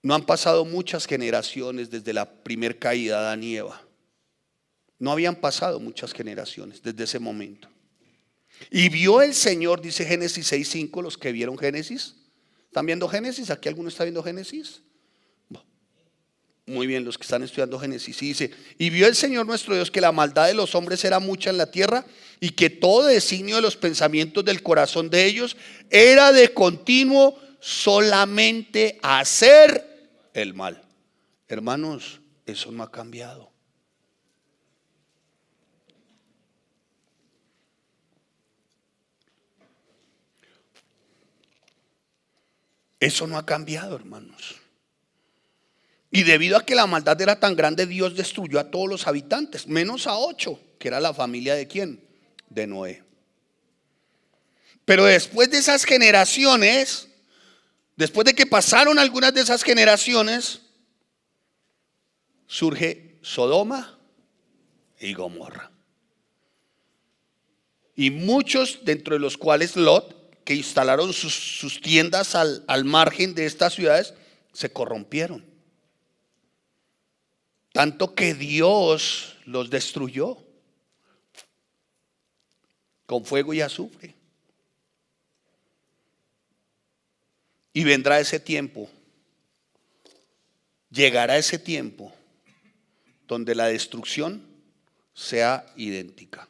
Speaker 1: No han pasado muchas generaciones desde la primer caída de Adán y Eva. No habían pasado muchas generaciones desde ese momento. Y vio el Señor, dice Génesis 6:5, los que vieron Génesis. ¿Están viendo Génesis? ¿Aquí alguno está viendo Génesis? Muy bien, los que están estudiando Génesis. Y dice, y vio el Señor nuestro Dios que la maldad de los hombres era mucha en la tierra y que todo designio de los pensamientos del corazón de ellos era de continuo solamente hacer el mal. Hermanos, eso no ha cambiado. Eso no ha cambiado, hermanos. Y debido a que la maldad era tan grande, Dios destruyó a todos los habitantes, menos a 8, que era la familia de ¿quién? De Noé. Pero después de esas generaciones, después de que pasaron algunas de esas generaciones, surge Sodoma y Gomorra. Y muchos, dentro de los cuales Lot, que instalaron sus tiendas al margen de estas ciudades, se corrompieron. Tanto que Dios los destruyó con fuego y azufre. Y vendrá ese tiempo, llegará ese tiempo donde la destrucción sea idéntica.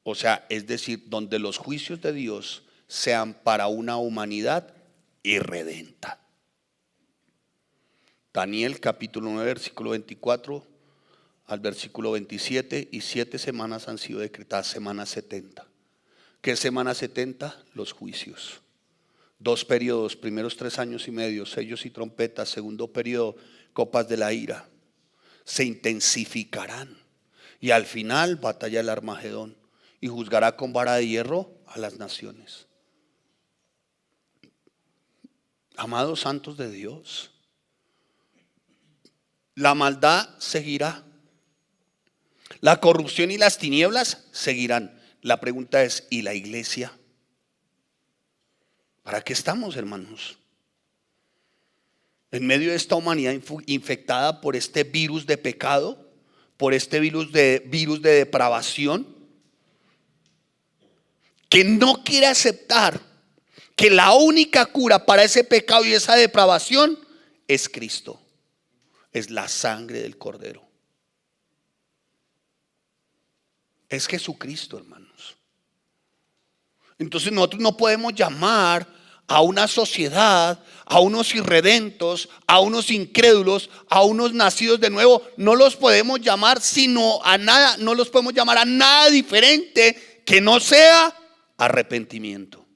Speaker 1: O sea, es decir, donde los juicios de Dios sean para una humanidad irredenta. Daniel capítulo 9 versículo 24 al versículo 27, y 7 semanas han sido decretadas, semana 70. ¿Qué es semana 70? Los juicios. 2 periodos, primeros 3 años y medio, sellos y trompetas. Segundo periodo, copas de la ira. Se intensificarán. Y al final, batalla del Armagedón. Y juzgará con vara de hierro a las naciones. Amados santos de Dios, la maldad seguirá. La corrupción y las tinieblas seguirán. La pregunta es, ¿y la iglesia? ¿Para qué estamos, hermanos? En medio de esta humanidad infectada por este virus de pecado, por este virus de depravación, que no quiere aceptar que la única cura para ese pecado y esa depravación es Cristo, es la sangre del Cordero. Es Jesucristo, hermanos. Entonces nosotros no podemos llamar a una sociedad, a unos irredentos, a unos incrédulos, a unos nacidos de nuevo, no los podemos llamar sino a nada, no los podemos llamar a nada diferente que no sea arrepentimiento.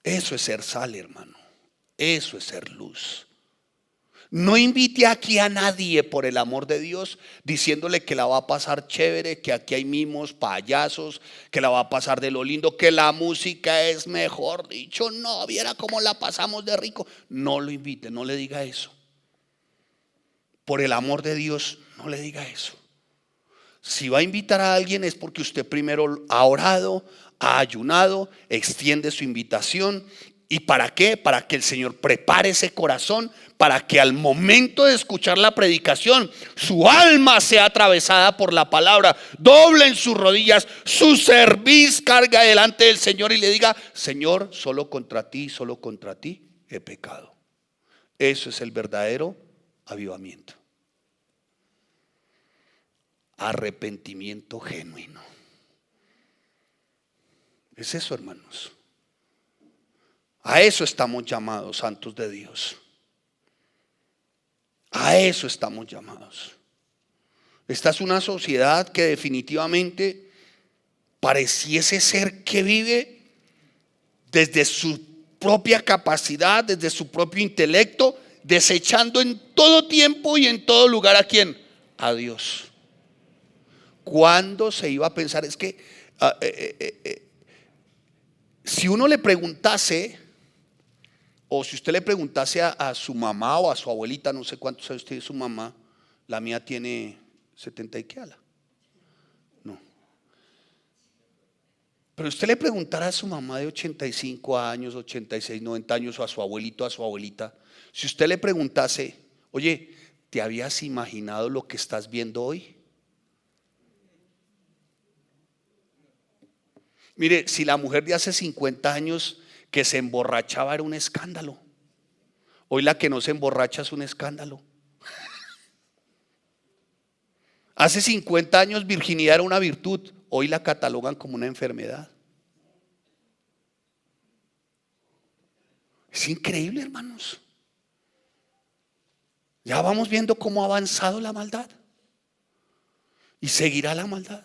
Speaker 1: Eso es ser sal, hermano. Eso es ser luz. No invite aquí a nadie, por el amor de Dios, diciéndole que la va a pasar chévere, que aquí hay mimos, payasos, que la va a pasar de lo lindo, que la música es mejor dicho. No, viera cómo la pasamos de rico. No lo invite, no le diga eso. Por el amor de Dios, no le diga eso. Si va a invitar a alguien es porque usted primero ha orado, ha ayunado, extiende su invitación. ¿Y para qué? Para que el Señor prepare ese corazón, para que al momento de escuchar la predicación su alma sea atravesada por la palabra, doble en sus rodillas, su cerviz carga delante del Señor y le diga: Señor, solo contra ti he pecado. Eso es el verdadero avivamiento. Arrepentimiento genuino. Es eso, hermanos. A eso estamos llamados, santos de Dios. A eso estamos llamados. Esta es una sociedad que definitivamente pareciese ser que vive desde su propia capacidad, desde su propio intelecto, desechando en todo tiempo y en todo lugar ¿a quién? A Dios. ¿Cuándo se iba a pensar? Es que si uno le preguntase, o si usted le preguntase a su mamá o a su abuelita, no sé cuántos años tiene su mamá, la mía tiene 70 y qué ala. No. Pero usted le preguntara a su mamá de 85 años, 86, 90 años, o a su abuelito, a su abuelita, si usted le preguntase: oye, ¿te habías imaginado lo que estás viendo hoy? Mire, si la mujer de hace 50 años que se emborrachaba era un escándalo, hoy la que no se emborracha es un escándalo. Hace 50 años virginidad era una virtud, hoy la catalogan como una enfermedad. Es increíble, hermanos. Ya vamos viendo cómo ha avanzado la maldad y seguirá la maldad.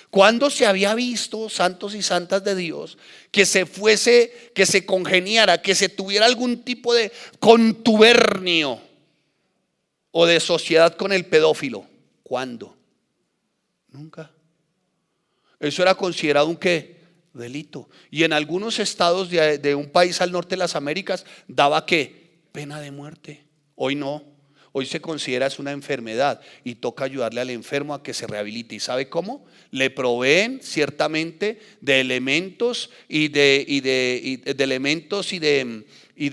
Speaker 1: ¿Cuándo se había visto, santos y santas de Dios, que se congeniara, que se tuviera algún tipo de contubernio o de sociedad con el pedófilo? ¿Cuándo? Nunca. Eso era considerado un ¿qué? Delito. Y en algunos estados de un país al norte de las Américas daba ¿qué? Pena de muerte. Hoy no. Hoy se considera es una enfermedad y toca ayudarle al enfermo a que se rehabilite. ¿Y sabe cómo? Le proveen ciertamente de elementos y de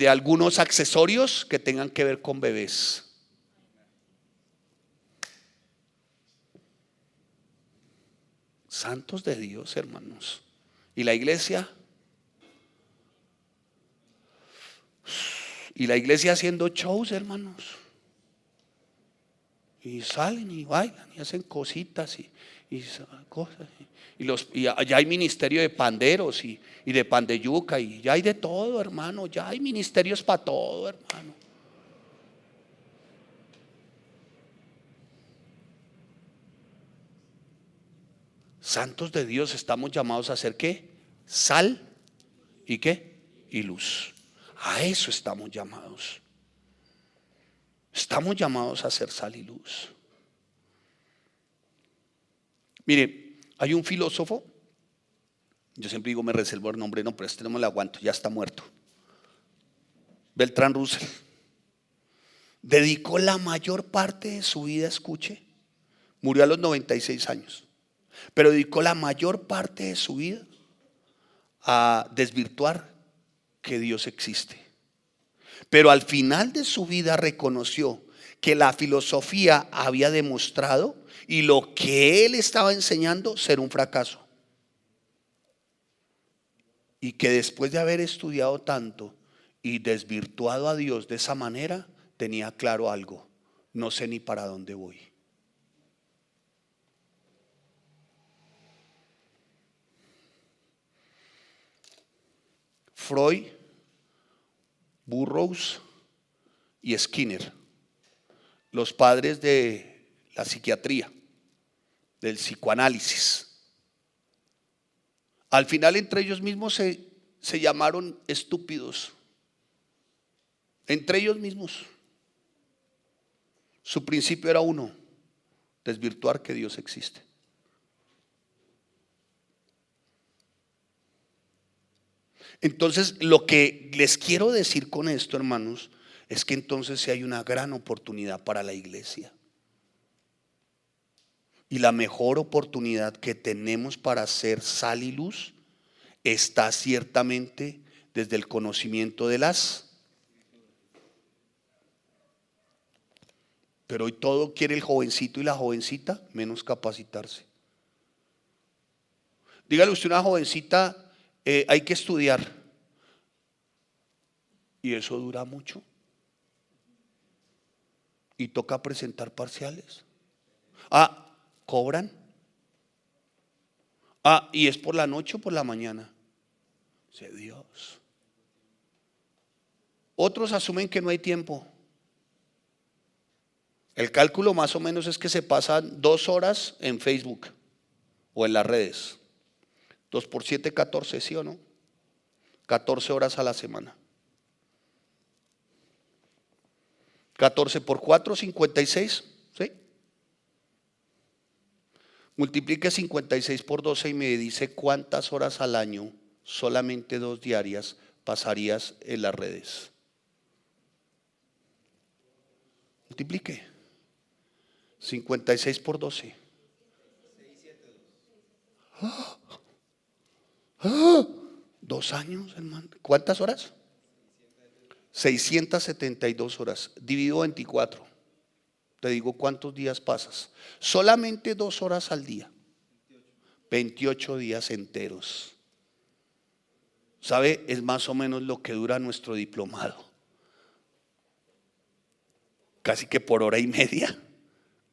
Speaker 1: algunos accesorios que tengan que ver con bebés. Santos de Dios, hermanos. ¿Y la iglesia? ¿Y la iglesia haciendo shows, hermanos? Y salen y bailan y hacen cositas y cosas. Y ya hay ministerio de panderos y de pandeyuca, y ya hay de todo, hermano. Ya hay ministerios para todo, hermano. Santos de Dios, estamos llamados a ser ¿qué? Sal y ¿qué? Y luz. A eso estamos llamados. Estamos llamados a ser sal y luz. Mire, hay un filósofo, yo siempre digo me reservo el nombre, no, pero este no me lo aguanto, ya está muerto. Bertrand Russell dedicó la mayor parte de su vida, escuche, murió a los 96 años, pero dedicó la mayor parte de su vida a desvirtuar que Dios existe. Pero al final de su vida reconoció que la filosofía había demostrado y lo que él estaba enseñando ser un fracaso. Y que después de haber estudiado tanto y desvirtuado a Dios de esa manera, tenía claro algo: no sé ni para dónde voy. Freud, Burroughs y Skinner, los padres de la psiquiatría, del psicoanálisis. Al final entre ellos mismos se llamaron estúpidos, entre ellos mismos. Su principio era uno: desvirtuar que Dios existe. Entonces, lo que les quiero decir con esto, hermanos, es que entonces sí hay una gran oportunidad para la iglesia. Y la mejor oportunidad que tenemos para ser sal y luz está ciertamente desde el conocimiento de las. Pero hoy todo quiere el jovencito y la jovencita menos capacitarse. Dígale usted a una jovencita, hay que estudiar. Y eso dura mucho. Y toca presentar parciales. ¿Cobran? ¿Y es por la noche o por la mañana? Sé Dios. Otros asumen que no hay tiempo. El cálculo más o menos es que se pasan 2 horas en Facebook o en las redes. 2 por 7, 14, ¿sí o no? 14 horas a la semana. 14 por 4, 56, ¿sí? Multiplique 56 por 12 y me dice cuántas horas al año, solamente 2 diarias, pasarías en las redes. Multiplique 56 por 12. 2 años, hermano. ¿Cuántas horas? 672 horas. Dividido 24. Te digo cuántos días pasas. Solamente 2 horas al día. 28 días enteros. ¿Sabe? Es más o menos lo que dura nuestro diplomado. Casi que por hora y media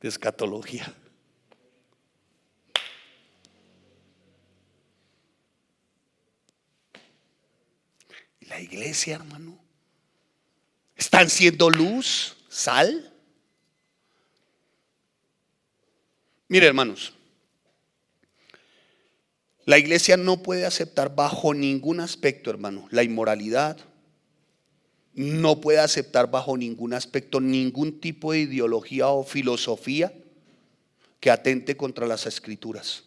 Speaker 1: de escatología. La iglesia, hermano, ¿están siendo luz, sal? Mire, hermanos, la iglesia no puede aceptar bajo ningún aspecto, hermano, la inmoralidad. No puede aceptar bajo ningún aspecto ningún tipo de ideología o filosofía que atente contra las escrituras.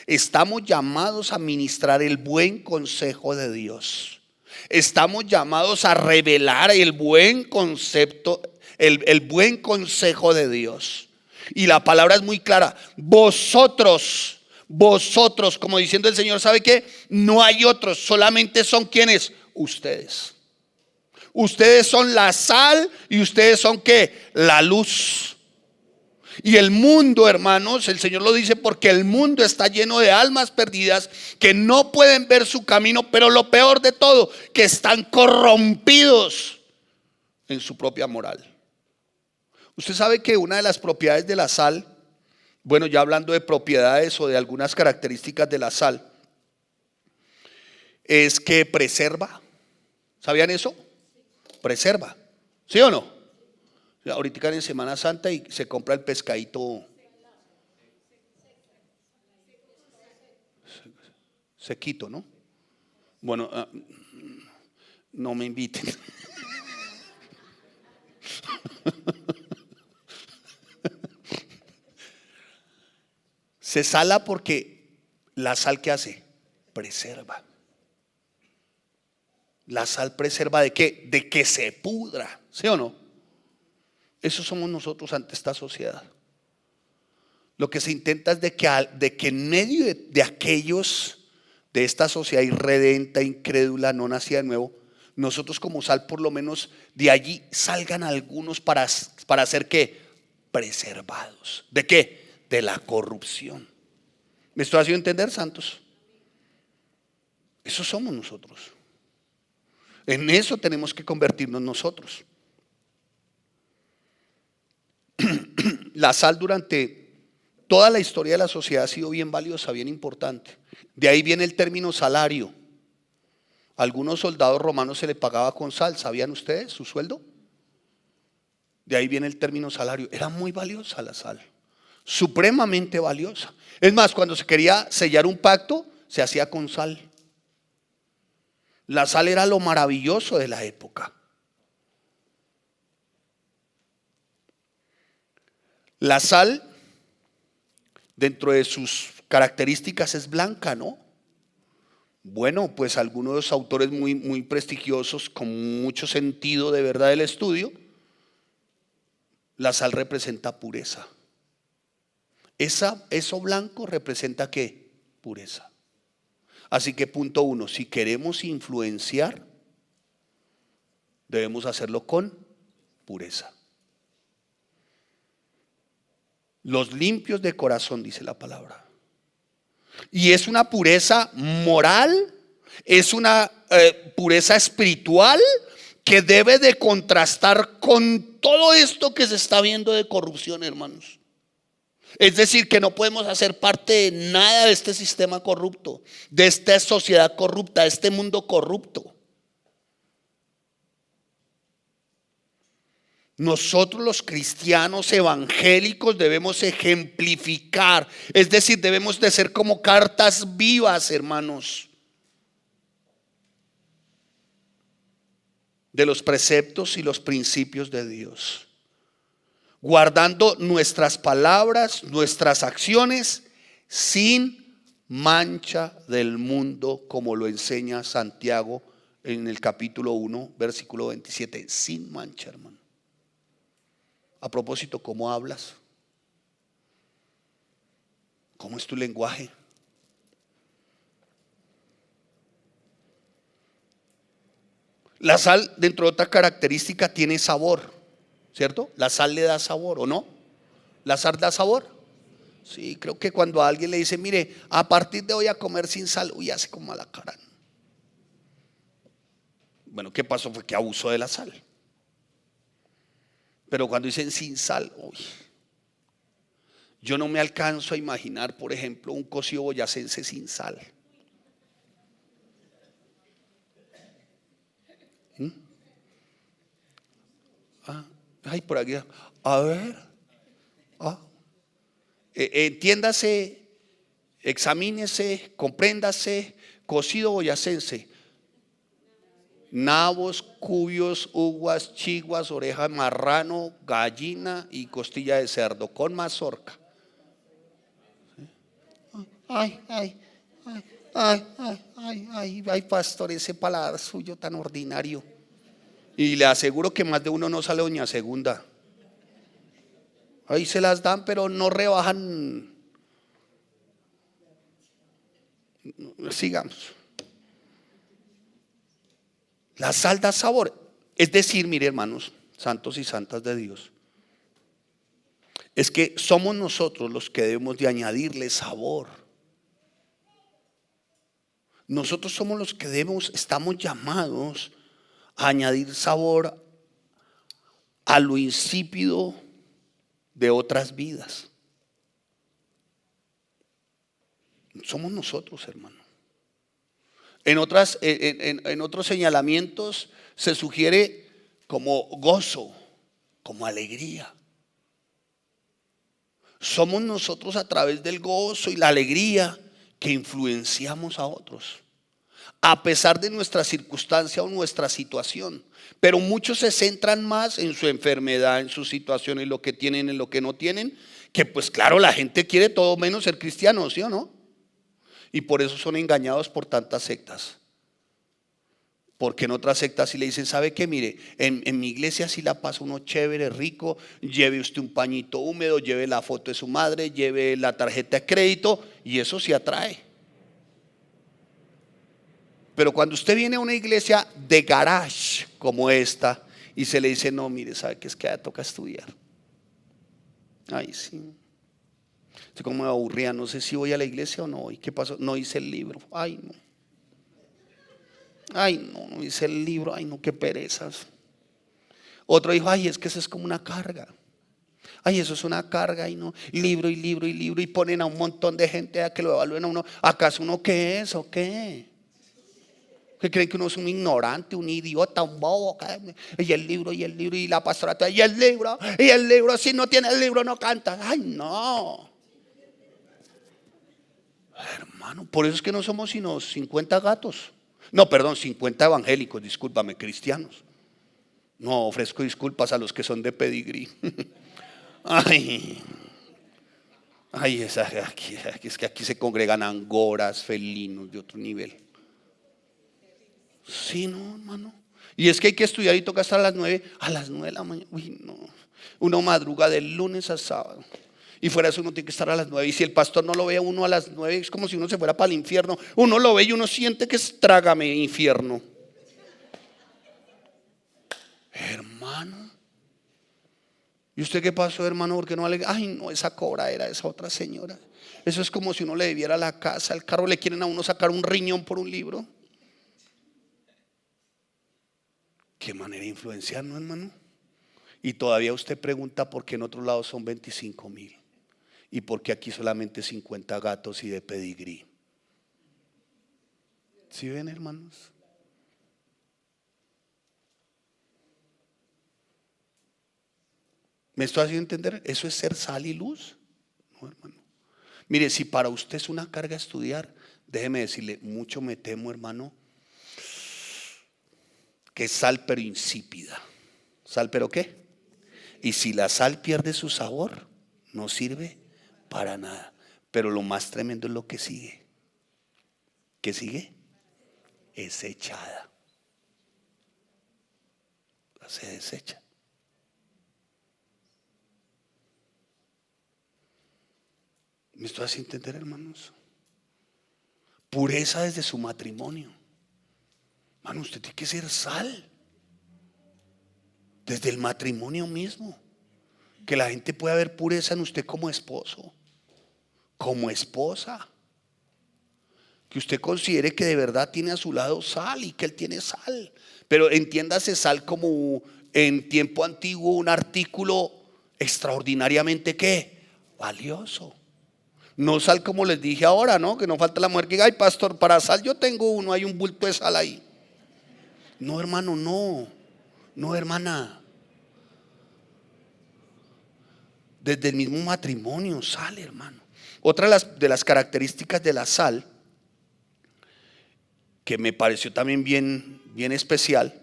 Speaker 1: Estamos llamados a ministrar el buen consejo de Dios. Estamos llamados a revelar el buen concepto, el buen consejo de Dios. Y la palabra es muy clara: vosotros, como diciendo el Señor, ¿sabe qué? No hay otros, solamente son quienes, ustedes. Ustedes son la sal y ustedes son ¿qué? La luz. Y el mundo, hermanos, el Señor lo dice porque el mundo está lleno de almas perdidas que no pueden ver su camino, pero lo peor de todo, que están corrompidos en su propia moral. Usted sabe que una de las propiedades de la sal, bueno, ya hablando de propiedades o de algunas características de la sal, es que preserva. ¿Sabían eso? Preserva, ¿sí o no? Ahorita en Semana Santa y se compra el pescadito sequito, ¿no? Bueno, no me inviten. Se sala porque la sal, ¿qué hace? Preserva. La sal preserva ¿de qué? De que se pudra, ¿sí o no? Eso somos nosotros ante esta sociedad. Lo que se intenta es de que en medio de aquellos, de esta sociedad irredenta, incrédula, no nacida de nuevo, nosotros como sal por lo menos de allí salgan algunos para ser ¿qué? Preservados. ¿De qué? De la corrupción. ¿Me estoy haciendo entender, santos? Eso somos nosotros. En eso tenemos que convertirnos nosotros. La sal durante toda la historia de la sociedad ha sido bien valiosa, bien importante. De ahí viene el término salario. algunos soldados romanos se les pagaba con sal. ¿Sabían ustedes su sueldo? De ahí viene el término salario. Era muy valiosa la sal, supremamente valiosa. Es más, cuando se quería sellar un pacto, se hacía con sal. La sal era lo maravilloso de la época. La sal, dentro de sus características, es blanca, ¿no? Bueno, pues algunos autores muy prestigiosos, con mucho sentido de verdad del estudio, la sal representa pureza. Eso blanco representa ¿qué? Pureza. Así que punto 1, si queremos influenciar, debemos hacerlo con pureza. Los limpios de corazón, dice la palabra. Y es una pureza moral, es una pureza espiritual que debe de contrastar con todo esto que se está viendo de corrupción, hermanos. Es decir, que no podemos hacer parte de nada de este sistema corrupto, de esta sociedad corrupta, de este mundo corrupto. Nosotros los cristianos evangélicos debemos ejemplificar, es decir, debemos de ser como cartas vivas, hermanos, de los preceptos y los principios de Dios, guardando nuestras palabras, nuestras acciones sin mancha del mundo, como lo enseña Santiago en el capítulo 1, versículo 27, sin mancha, hermano. A propósito, ¿cómo hablas? ¿Cómo es tu lenguaje? La sal, dentro de otra característica, tiene sabor, ¿cierto? La sal le da sabor, ¿o no? ¿La sal da sabor? Sí, creo que cuando a alguien le dice, mire, a partir de hoy a comer sin sal, uy, hace como a la cara. Bueno, ¿qué pasó? Fue que abusó de la sal. Pero cuando dicen sin sal, uy, yo no me alcanzo a imaginar, por ejemplo, un cocido boyacense sin sal. Ay, por aquí. A ver. Entiéndase, examínese, compréndase, cocido boyacense. Nabos, cubios, uvas, chiguas, oreja de marrano, gallina y costilla de cerdo con mazorca. Ay, pastor, ese paladar suyo tan ordinario. Y le aseguro que más de uno no sale doña segunda. Ahí se las dan, pero no rebajan. Sigamos. La sal da sabor. Es decir, mire, hermanos, santos y santas de Dios, es que somos nosotros los que debemos de añadirle sabor. Nosotros somos los que estamos llamados a añadir sabor a lo insípido de otras vidas. Somos nosotros, hermano. En otros señalamientos se sugiere como gozo, como alegría. Somos nosotros a través del gozo y la alegría que influenciamos a otros, a pesar de nuestra circunstancia o nuestra situación. Pero muchos se centran más en su enfermedad, en su situación, en lo que tienen, en lo que no tienen, que pues claro, la gente quiere todo menos ser cristiano, ¿sí o no? Y por eso son engañados por tantas sectas. Porque en otras sectas sí le dicen, ¿sabe qué? Mire, en mi iglesia sí la pasa uno chévere, rico, lleve usted un pañito húmedo, lleve la foto de su madre, lleve la tarjeta de crédito, y eso sí atrae. Pero cuando usted viene a una iglesia de garage como esta y se le dice, no, mire, ¿sabe qué? Es que ya toca estudiar. Ay, sí. Estoy como aburrida, no sé si voy a la iglesia o no voy. ¿Qué pasó? No hice el libro. Ay, no. Ay, no hice el libro. Ay, no, qué perezas. Otro dijo, ay, es que eso es como una carga. Ay, eso es una carga y no, libro y libro y libro, y ponen a un montón de gente a que lo evalúen a uno. ¿Acaso uno qué es o qué? Que creen que uno es un ignorante, un idiota, un bobo. Y el libro, y la pastora, y el libro, si no tiene el libro no canta. Ay, no. Hermano, por eso es que no somos sino 50 gatos. No, perdón, 50 evangélicos, discúlpame, cristianos. No, ofrezco disculpas a los que son de pedigrí. Ay, ay, es que aquí se congregan angoras, felinos de otro nivel. Sí, no, hermano. Y es que hay que estudiar y toca estar a las 9 de la mañana. Uy, no. Uno madruga de lunes a sábado. Y fuera de eso uno tiene que estar a las 9. Y si el pastor no lo ve a uno a las 9, es como si uno se fuera para el infierno. Uno lo ve y uno siente que es trágame infierno. Hermano. ¿Y usted qué pasó, hermano? ¿Por qué no alega? Ay, no, esa cobra era esa otra señora. Eso es como si uno le debiera la casa, el carro, le quieren a uno sacar un riñón por un libro. Qué manera de influenciarnos, hermano. Y todavía usted pregunta por qué en otros lados son 25,000 y por qué aquí solamente 50 gatos y de pedigrí. ¿Sí ven, hermanos? ¿Me estoy haciendo entender? ¿Eso es ser sal y luz? No, hermano. Mire, si para usted es una carga estudiar, déjeme decirle, mucho me temo, hermano, que es sal pero insípida. ¿Sal pero qué? Y si la sal pierde su sabor, no sirve para nada. Pero lo más tremendo es lo que sigue. ¿Qué sigue? Es echada. Se desecha. ¿Me estoy haciendo entender, hermanos? Pureza desde su matrimonio. Hermano, usted tiene que ser sal. Desde el matrimonio mismo. Que la gente pueda ver pureza en usted como esposo, como esposa. Que usted considere que de verdad tiene a su lado sal y que él tiene sal. Pero entiéndase sal como en tiempo antiguo un artículo extraordinariamente ¿qué? Valioso. No sal como les dije ahora, ¿no? Que no falta la mujer que diga, ay pastor, para sal yo tengo uno, hay un bulto de sal ahí. No, hermano, no. No, hermana. Desde el mismo matrimonio sale, hermano. Otra de las características de la sal, que me pareció también bien especial,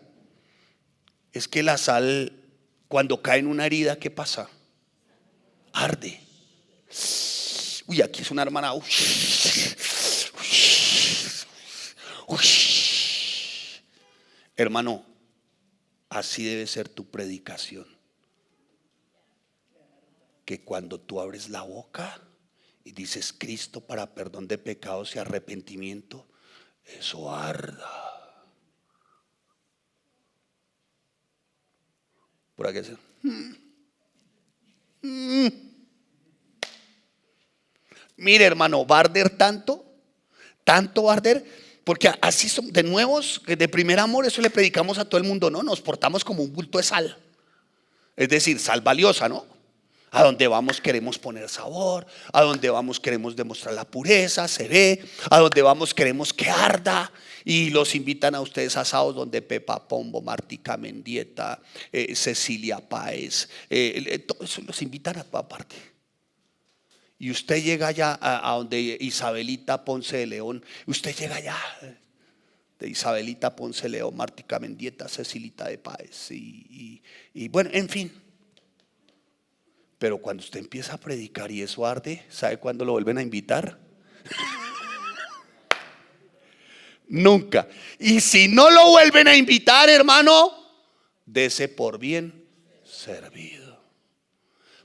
Speaker 1: es que la sal, cuando cae en una herida, ¿qué pasa? Arde. Uy, aquí es una hermana. Uy. Hermano, así debe ser tu predicación. Que cuando tú abres la boca y dices Cristo para perdón de pecados y arrepentimiento, eso arda. Por aquí se. Mire, hermano, va a arder tanto va a arder, porque así son, de nuevos, de primer amor, eso le predicamos a todo el mundo, ¿no? Nos portamos como un bulto de sal, es decir, sal valiosa, ¿no? A donde vamos queremos poner sabor, a donde vamos queremos demostrar la pureza, se ve, a donde vamos queremos que arda. Y los invitan a ustedes a asados donde Pepa Pombo, Martica Mendieta, Cecilia Páez, todo eso los invitan a toda parte. Y usted llega allá a donde Isabelita Ponce de León, usted llega allá de Isabelita Ponce de León, Martica Mendieta, Cecilita de Páez y bueno, en fin. Pero cuando usted empieza a predicar y eso arde, ¿sabe cuándo lo vuelven a invitar? Nunca. Y si no lo vuelven a invitar, hermano, dese por bien servido.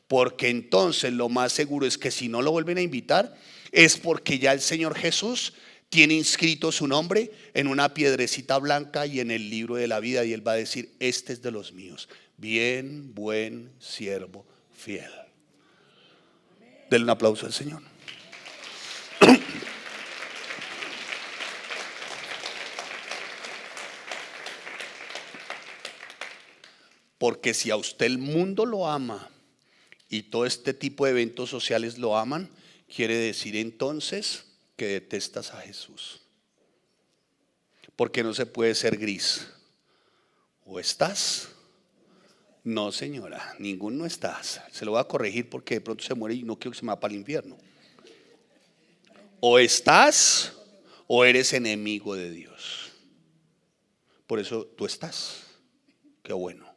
Speaker 1: Porque entonces lo más seguro es que si no lo vuelven a invitar, es porque ya el Señor Jesús tiene inscrito su nombre en una piedrecita blanca y en el libro de la vida, y Él va a decir, este es de los míos. Bien, buen siervo fiel. Denle un aplauso al Señor. Porque si a usted el mundo lo ama y todo este tipo de eventos sociales lo aman, quiere decir entonces que detestas a Jesús. Porque no se puede ser gris. O estás. No, señora, ninguno estás. Se lo voy a corregir porque de pronto se muere y no quiero que se me vaya para el infierno. O estás o eres enemigo de Dios. Por eso tú estás. Qué bueno.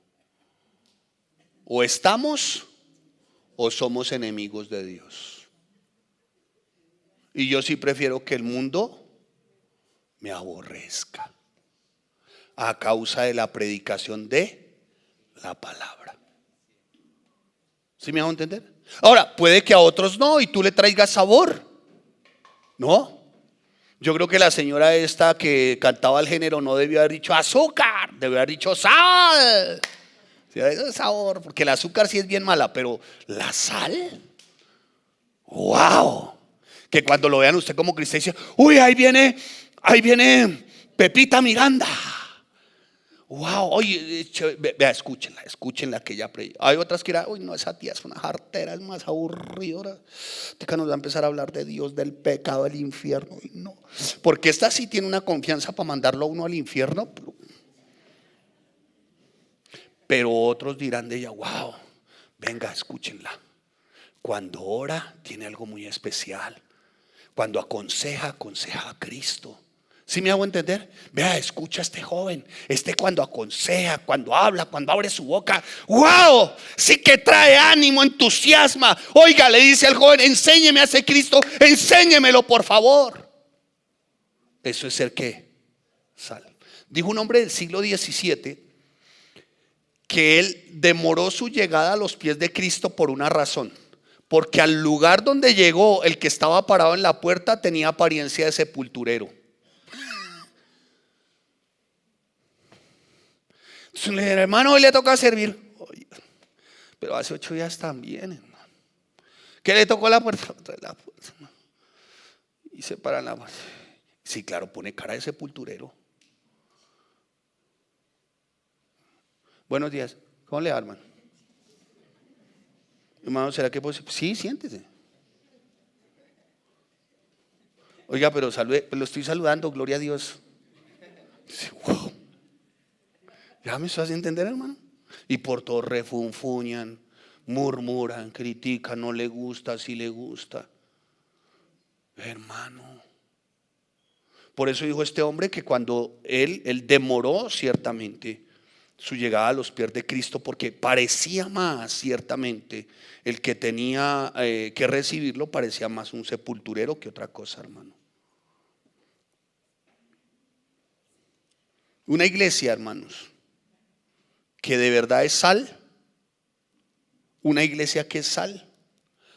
Speaker 1: O estamos o somos enemigos de Dios. Y yo sí prefiero que el mundo me aborrezca a causa de la predicación de la palabra. ¿Sí me hago entender? Ahora, puede que a otros no y tú le traigas sabor. No. Yo creo que la señora esta que cantaba el género no debió haber dicho azúcar, debió haber dicho sal. Sí, eso es sabor, porque el azúcar sí es bien mala, pero la sal, wow. Que cuando lo vean usted como cristiano dice, uy, ahí viene Pepita Miranda. Wow, oye, vea, escúchenla que ella predica. Hay otras que dirán, uy, no, esa tía es una jartera, es más aburrida. Esta nos va a empezar a hablar de Dios, del pecado, del infierno. Y no, porque esta sí tiene una confianza para mandarlo a uno al infierno. Pero otros dirán de ella, wow, venga, escúchenla. Cuando ora, tiene algo muy especial. Cuando aconseja a Cristo. ¿Sí me hago entender? Vea, escucha a este joven. Cuando aconseja, cuando habla, cuando abre su boca, ¡wow! Sí que trae ánimo, entusiasma. Oiga, le dice al joven, enséñeme a ese Cristo, enséñemelo por favor. Eso es ser ¿qué? Sal. Dijo un hombre del siglo XVII que él demoró su llegada a los pies de Cristo por una razón. Porque al lugar donde llegó, el que estaba parado en la puerta tenía apariencia de sepulturero. Entonces le dije, hermano, hoy le toca servir. Oye, pero hace 8 días también, hermano. ¿Qué le tocó la puerta? La puerta, y se para la puerta. Sí, claro, pone cara de sepulturero. Buenos días, ¿cómo le va, hermano? Hermano, ¿será que puede? Sí, siéntese. Oiga, pero salude, lo estoy saludando, gloria a Dios. Sí, wow. ¿Ya me estás a entender, hermano? Y por todo refunfuñan, murmuran, critican, no le gusta, sí le gusta. Hermano. Por eso dijo este hombre que cuando él demoró ciertamente su llegada a los pies de Cristo, porque parecía más ciertamente el que tenía que recibirlo, parecía más un sepulturero que otra cosa, hermano. Una iglesia, hermanos, que de verdad es sal, una iglesia que es sal,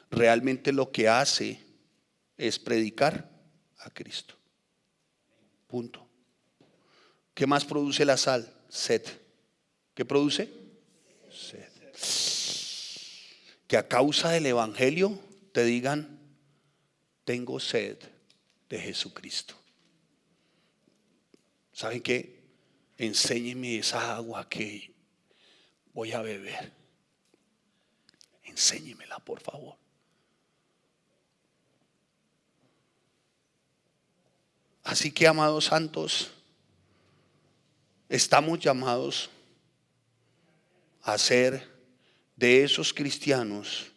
Speaker 1: realmente lo que hace es predicar a Cristo. Punto. ¿Qué más produce la sal? Sed. ¿Qué produce? Sed. Que a causa del evangelio te digan, tengo sed de Jesucristo. ¿Saben qué? Enséñeme esa agua que voy a beber. Enséñemela, por favor. Así que, amados santos, estamos llamados a ser de esos cristianos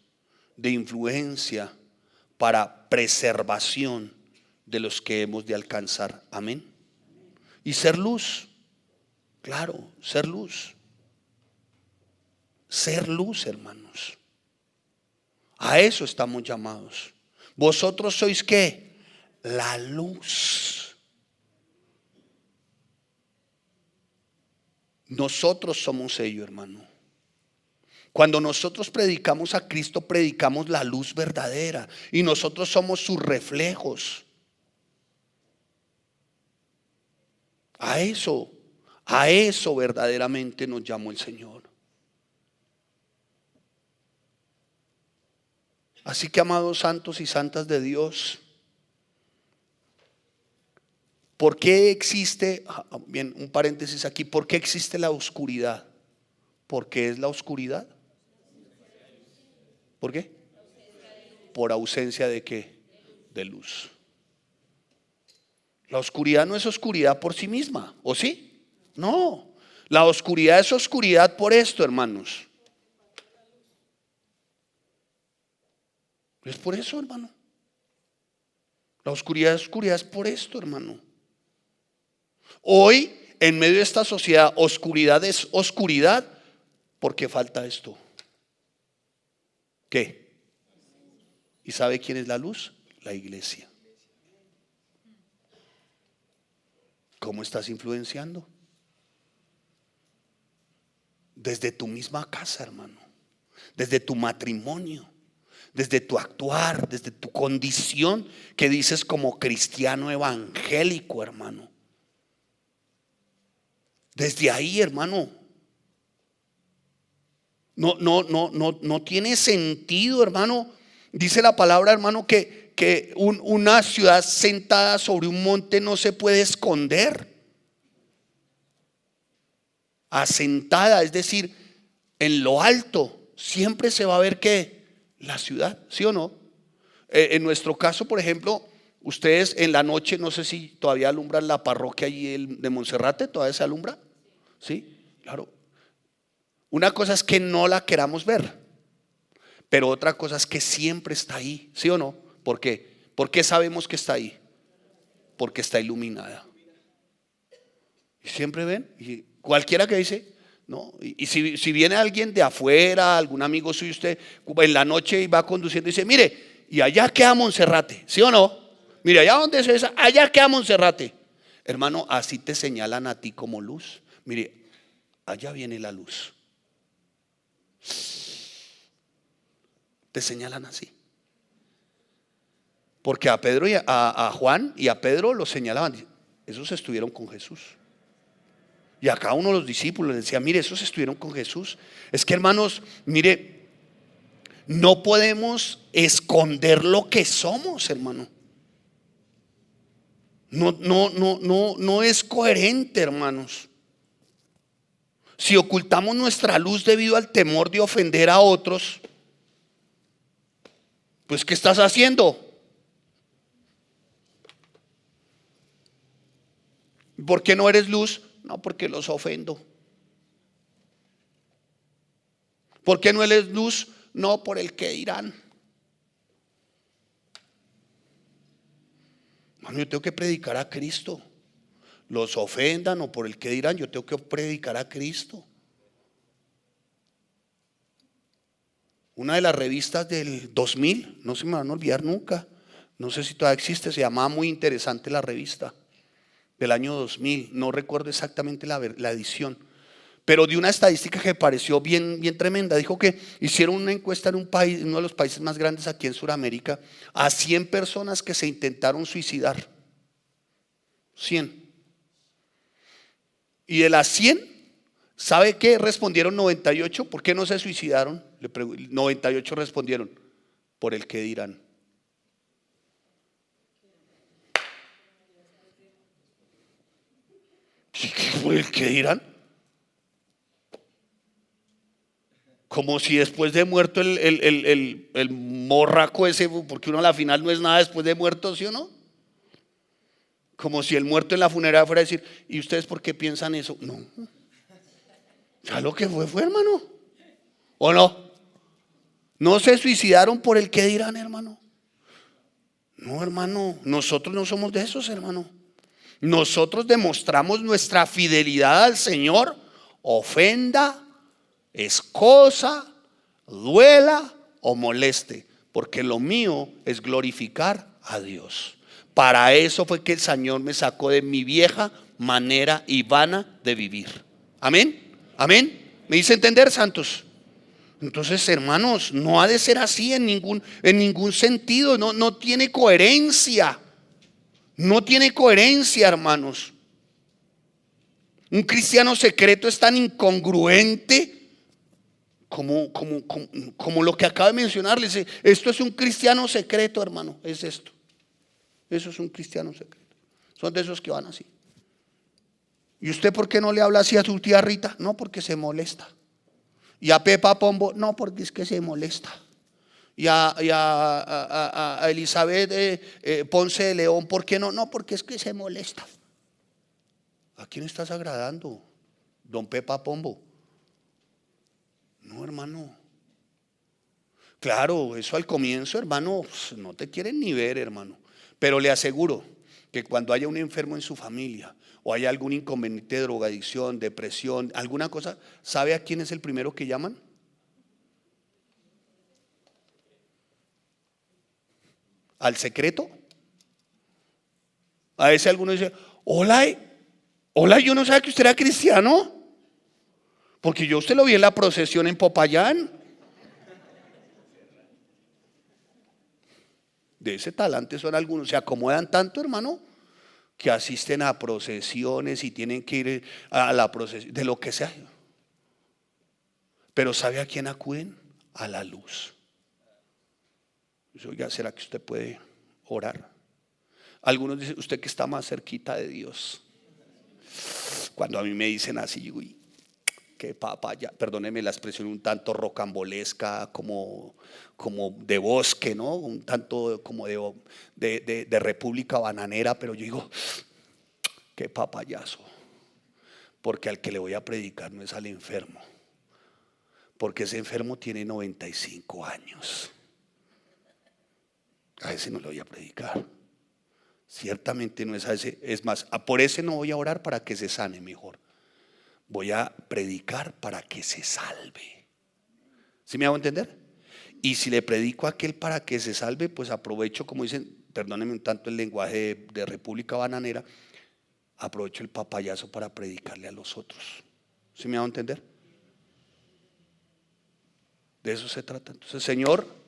Speaker 1: de influencia para preservación de los que hemos de alcanzar. Amén. Y ser luz, claro, ser luz. Ser luz, hermanos. A eso estamos llamados. Vosotros sois ¿qué? La luz. Nosotros somos ello, hermano. Cuando nosotros predicamos a Cristo, predicamos la luz verdadera y nosotros somos sus reflejos. A eso verdaderamente nos llamó el Señor. Así que, amados santos y santas de Dios, ¿por qué existe, bien, un paréntesis aquí, ¿por qué existe la oscuridad? ¿Por qué es la oscuridad? ¿Por qué? Por ausencia de qué? De luz. La oscuridad no es oscuridad por sí misma, ¿o sí? No, la oscuridad es oscuridad por esto, hermanos. Es por eso, hermano. La oscuridad es por esto, hermano. Hoy, en medio de esta sociedad, oscuridad es oscuridad porque falta esto. ¿Qué? ¿Y sabe quién es la luz? La iglesia. ¿Cómo estás influenciando? Desde tu misma casa, hermano. Desde tu matrimonio. Desde tu actuar, desde tu condición que dices como cristiano evangélico, hermano. Desde ahí, hermano. No tiene sentido, hermano. Dice la palabra, hermano, que una ciudad sentada sobre un monte no se puede esconder. Asentada, es decir, en lo alto, siempre se va a ver que la ciudad, ¿sí o no? En nuestro caso, por ejemplo, ustedes en la noche, no sé si todavía alumbran la parroquia allí de Monserrate, ¿todavía se alumbra? Sí, claro. Una cosa es que no la queramos ver, pero otra cosa es que siempre está ahí, ¿sí o no? ¿Por qué? ¿Por qué sabemos que está ahí? Porque está iluminada. Y siempre ven, y cualquiera que dice, no, y si viene alguien de afuera, algún amigo suyo, usted en la noche y va conduciendo y dice, mire, y allá queda Monserrate, ¿sí o no? Mire, allá donde es esa, allá queda Monserrate. Hermano, así te señalan a ti como luz. Mire, allá viene la luz. Te señalan así. Porque a Pedro y a Juan y a Pedro los señalaban. Esos estuvieron con Jesús. Y a cada uno de los discípulos les decía, mire, esos estuvieron con Jesús. Es que, hermanos, mire, no podemos esconder lo que somos, hermano. No es coherente, hermanos. Si ocultamos nuestra luz debido al temor de ofender a otros, pues ¿qué estás haciendo? ¿Por qué no eres luz? No, porque los ofendo. ¿Por qué no eres luz? No, por el que dirán. Bueno, yo tengo que predicar a Cristo. Los ofendan o por el que dirán, yo tengo que predicar a Cristo. Una de las revistas del 2000, no se me van a olvidar nunca, no sé si todavía existe, se llamaba Muy Interesante la revista, del año 2000, no recuerdo exactamente la edición, pero de una estadística que pareció bien tremenda. Dijo que hicieron una encuesta en un país, en uno de los países más grandes aquí en Sudamérica, a 100 personas que se intentaron suicidar. 100. Y de las 100, ¿sabe qué? Respondieron 98. ¿Por qué no se suicidaron? 98 respondieron, por el que dirán. ¿Por el que dirán? Como si después de muerto el morraco ese, porque uno a la final no es nada después de muerto, ¿sí o no? Como si el muerto en la funeraria fuera a decir, ¿y ustedes por qué piensan eso? No. Ya lo que fue, hermano. ¿O no? No se suicidaron por el que dirán, hermano. No, hermano, nosotros no somos de esos, hermano. Nosotros demostramos nuestra fidelidad al Señor, ofenda, escosa, duela o moleste, porque lo mío es glorificar a Dios. Para eso fue que el Señor me sacó de mi vieja manera y vana de vivir. Amén, amén. ¿Me dice entender, santos? Entonces, hermanos, no ha de ser así en ningún sentido. No tiene coherencia. No tiene coherencia, hermanos. Un cristiano secreto es tan incongruente como lo que acabo de mencionarles. Esto es un cristiano secreto, hermano. Es esto. Eso es un cristiano secreto. Son de esos que van así. ¿Y usted por qué no le habla así a su tía Rita? No, porque se molesta. Y a Pepa Pombo, no, porque es que se molesta. y a Elizabeth Ponce de León, ¿por qué no? No, porque es que se molesta. ¿A quién estás agradando? Don Pepa Pombo. No, hermano. Claro, eso al comienzo, hermano, no te quieren ni ver, hermano. Pero le aseguro que cuando haya un enfermo en su familia o haya algún inconveniente de drogadicción, depresión, alguna cosa, ¿sabe a quién es el primero que llaman? ¿Al secreto? A ese alguno dice, hola, hola, yo no sabía que usted era cristiano, porque yo usted lo vi en la procesión en Popayán. De ese talante son algunos, se acomodan tanto, hermano, que asisten a procesiones y tienen que ir a la procesión, de lo que sea. Pero ¿sabe a quién acuden? A la luz. Oiga, ¿será que usted puede orar? Algunos dicen, usted que está más cerquita de Dios. Cuando a mí me dicen así, uy, qué papaya, perdóneme la expresión un tanto rocambolesca, como de bosque, ¿no? Un tanto como de República Bananera, pero yo digo, qué papayazo. Porque al que le voy a predicar no es al enfermo, porque ese enfermo tiene 95 años. A ese no le voy a predicar. Ciertamente no es a ese. Es más, por ese no voy a orar para que se sane mejor. Voy a predicar para que se salve. ¿Sí me hago entender? Y si le predico a aquel para que se salve, pues aprovecho, como dicen, perdónenme un tanto el lenguaje de República Bananera, aprovecho el papayazo para predicarle a los otros. ¿Sí me hago entender? De eso se trata. Entonces, Señor,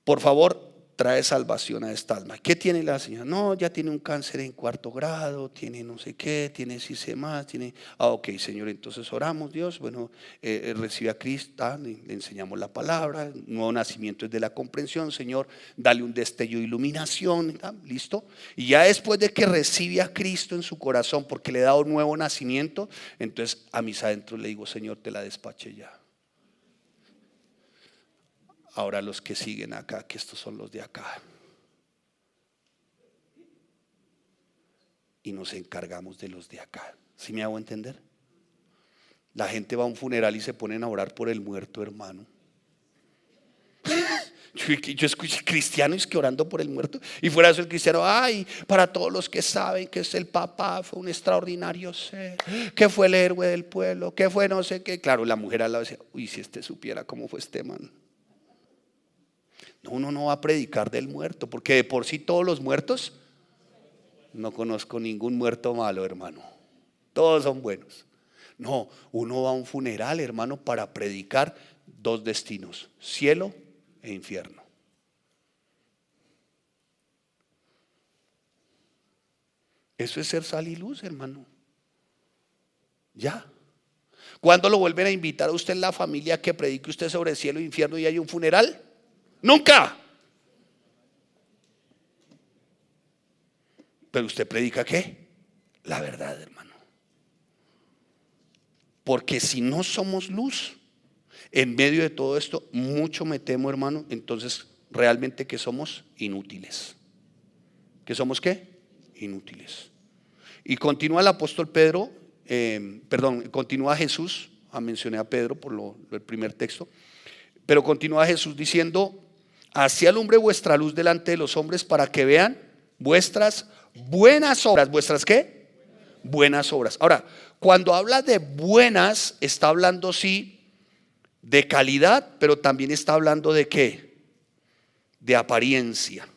Speaker 1: por favor, trae salvación a esta alma. ¿Qué tiene la señora? No, ya tiene un cáncer en 4º grado, tiene no sé qué, tiene sistemas, tiene. Ok, Señor, entonces oramos, Dios. Bueno, recibe a Cristo, le enseñamos la palabra. Nuevo nacimiento es de la comprensión, Señor. Dale un destello de iluminación, listo. Y ya después de que recibe a Cristo en su corazón, porque le he dado un nuevo nacimiento, entonces a mis adentros le digo, Señor, te la despaché ya. Ahora los que siguen acá, que estos son los de acá. Y nos encargamos de los de acá. ¿Sí me hago entender? La gente va a un funeral y se ponen a orar por el muerto, hermano. Yo escuché cristianos que orando por el muerto. Y fuera de eso el cristiano, ay, para todos los que saben que es el Papa, fue un extraordinario ser, que fue el héroe del pueblo, que fue no sé qué. Claro, la mujer al lado decía, uy, si este supiera cómo fue este man. No, uno no va a predicar del muerto, porque de por sí todos los muertos, no conozco ningún muerto malo, hermano. Todos son buenos. No, uno va a un funeral, hermano, para predicar 2 destinos, cielo e infierno. Eso es ser sal y luz, hermano. Ya. ¿Cuándo lo vuelven a invitar a usted en la familia que predique usted sobre cielo e infierno y hay un funeral? Nunca. Pero usted predica ¿qué? La verdad, hermano. Porque si no somos luz, en medio de todo esto, mucho me temo, hermano, entonces realmente que somos inútiles. ¿Que somos qué? Inútiles. Y continúa el apóstol Pedro, continúa Jesús, mencioné a Pedro por el primer texto, pero continúa Jesús diciendo, así alumbre vuestra luz delante de los hombres para que vean vuestras buenas obras. ¿Vuestras qué? Buenas obras. Ahora, cuando habla de buenas, está hablando sí de calidad, pero también está hablando de qué? De apariencia.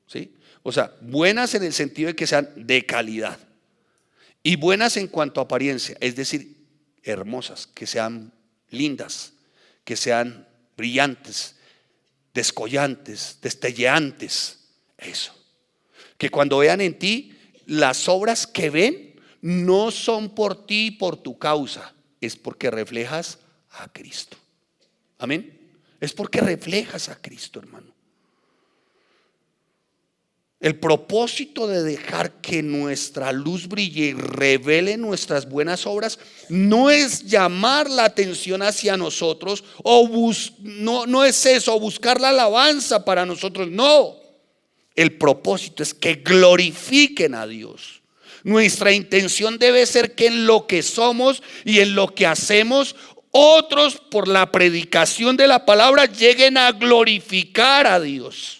Speaker 1: ¿Sí? O sea, buenas en el sentido de que sean de calidad. Y buenas en cuanto a apariencia, es decir, hermosas, que sean lindas, que sean brillantes, descollantes, destelleantes. Eso. Que cuando vean en ti, las obras que ven no son por ti y por tu causa, es porque reflejas a Cristo. Amén. Es porque reflejas a Cristo, hermano. El propósito de dejar que nuestra luz brille y revele nuestras buenas obras no es llamar la atención hacia nosotros no es eso, buscar la alabanza para nosotros, no. El propósito es que glorifiquen a Dios. Nuestra intención debe ser que en lo que somos y en lo que hacemos, otros por la predicación de la palabra lleguen a glorificar a Dios.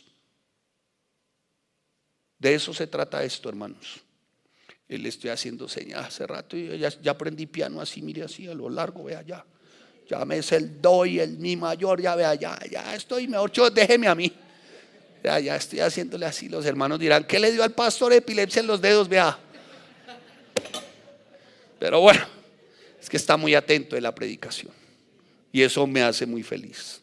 Speaker 1: De eso se trata esto, hermanos. Le estoy haciendo señas hace rato y ya aprendí piano así, mire así a lo largo, vea ya. Ya me sé el do y el mi mayor, ya vea, ya estoy mejor, déjeme a mí. Ya estoy haciéndole así. Los hermanos dirán, ¿qué le dio al pastor epilepsia en los dedos? Vea. Pero bueno, es que está muy atento en la predicación y eso me hace muy feliz.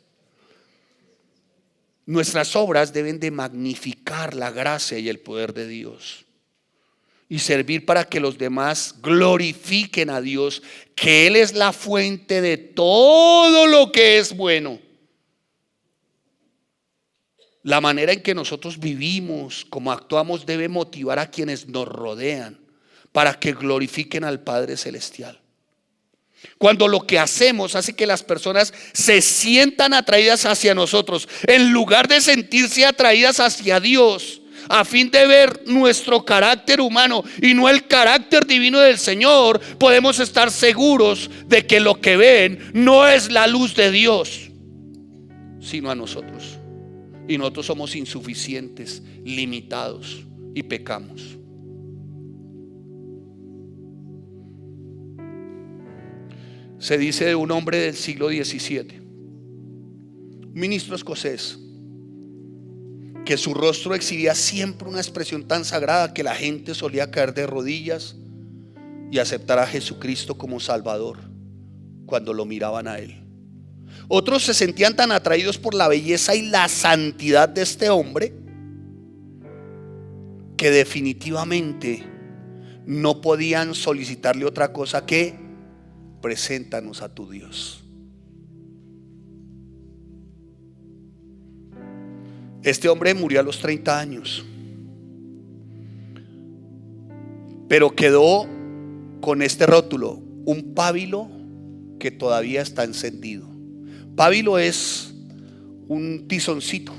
Speaker 1: Nuestras obras deben de magnificar la gracia y el poder de Dios y servir para que los demás glorifiquen a Dios, que Él es la fuente de todo lo que es bueno. La manera en que nosotros vivimos, como actuamos, debe motivar a quienes nos rodean para que glorifiquen al Padre Celestial. Cuando lo que hacemos hace que las personas se sientan atraídas hacia nosotros, en lugar de sentirse atraídas hacia Dios, a fin de ver nuestro carácter humano y no el carácter divino del Señor, podemos estar seguros de que lo que ven no es la luz de Dios, sino a nosotros. Y nosotros somos insuficientes, limitados y pecamos. Se dice de un hombre del siglo XVII, un ministro escocés, que su rostro exhibía siempre una expresión tan sagrada que la gente solía caer de rodillas y aceptar a Jesucristo como Salvador cuando lo miraban a él. Otros se sentían tan atraídos por la belleza y la santidad de este hombre que definitivamente no podían solicitarle otra cosa que: preséntanos a tu Dios. Este hombre murió a los 30 años, pero quedó con este rótulo: un pábilo que todavía está encendido. Pábilo es un tizoncito.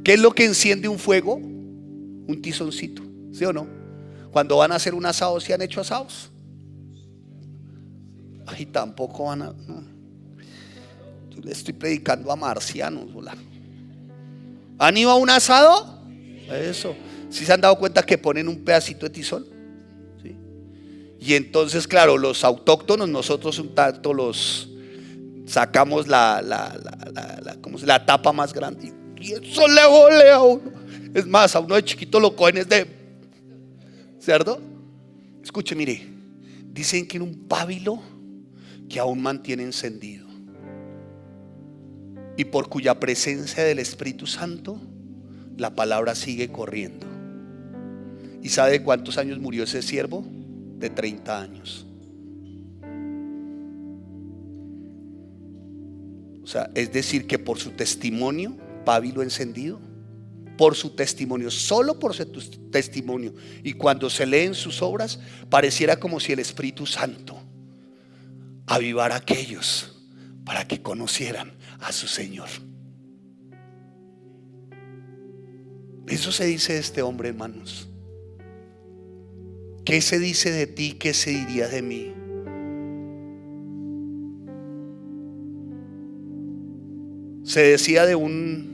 Speaker 1: ¿Qué es lo que enciende un fuego? Un tizoncito, ¿sí o no? Cuando van a hacer un asado, ¿se han hecho asados? Ay, tampoco van a... No. Yo le estoy predicando a marcianos. Hola. ¿Han ido a un asado? Eso. ¿Sí se han dado cuenta que ponen un pedacito de tizón? ¿Sí? Y entonces, claro, los autóctonos, nosotros un tanto los sacamos la tapa más grande y eso le volea a uno. Es más, a uno de chiquito lo cogen es de cerdo. Escuche, mire, dicen que en un pábilo que aún mantiene encendido y por cuya presencia del Espíritu Santo la palabra sigue corriendo. ¿Y sabe de cuántos años murió ese siervo? De 30 años. O sea, es decir que por su testimonio, pábilo encendido, por su testimonio, solo por su testimonio, y cuando se leen sus obras, pareciera como si el Espíritu Santo avivara a aquellos para que conocieran a su Señor. Eso se dice de este hombre, hermanos. ¿Qué se dice de ti? ¿Qué se diría de mí? Se decía de un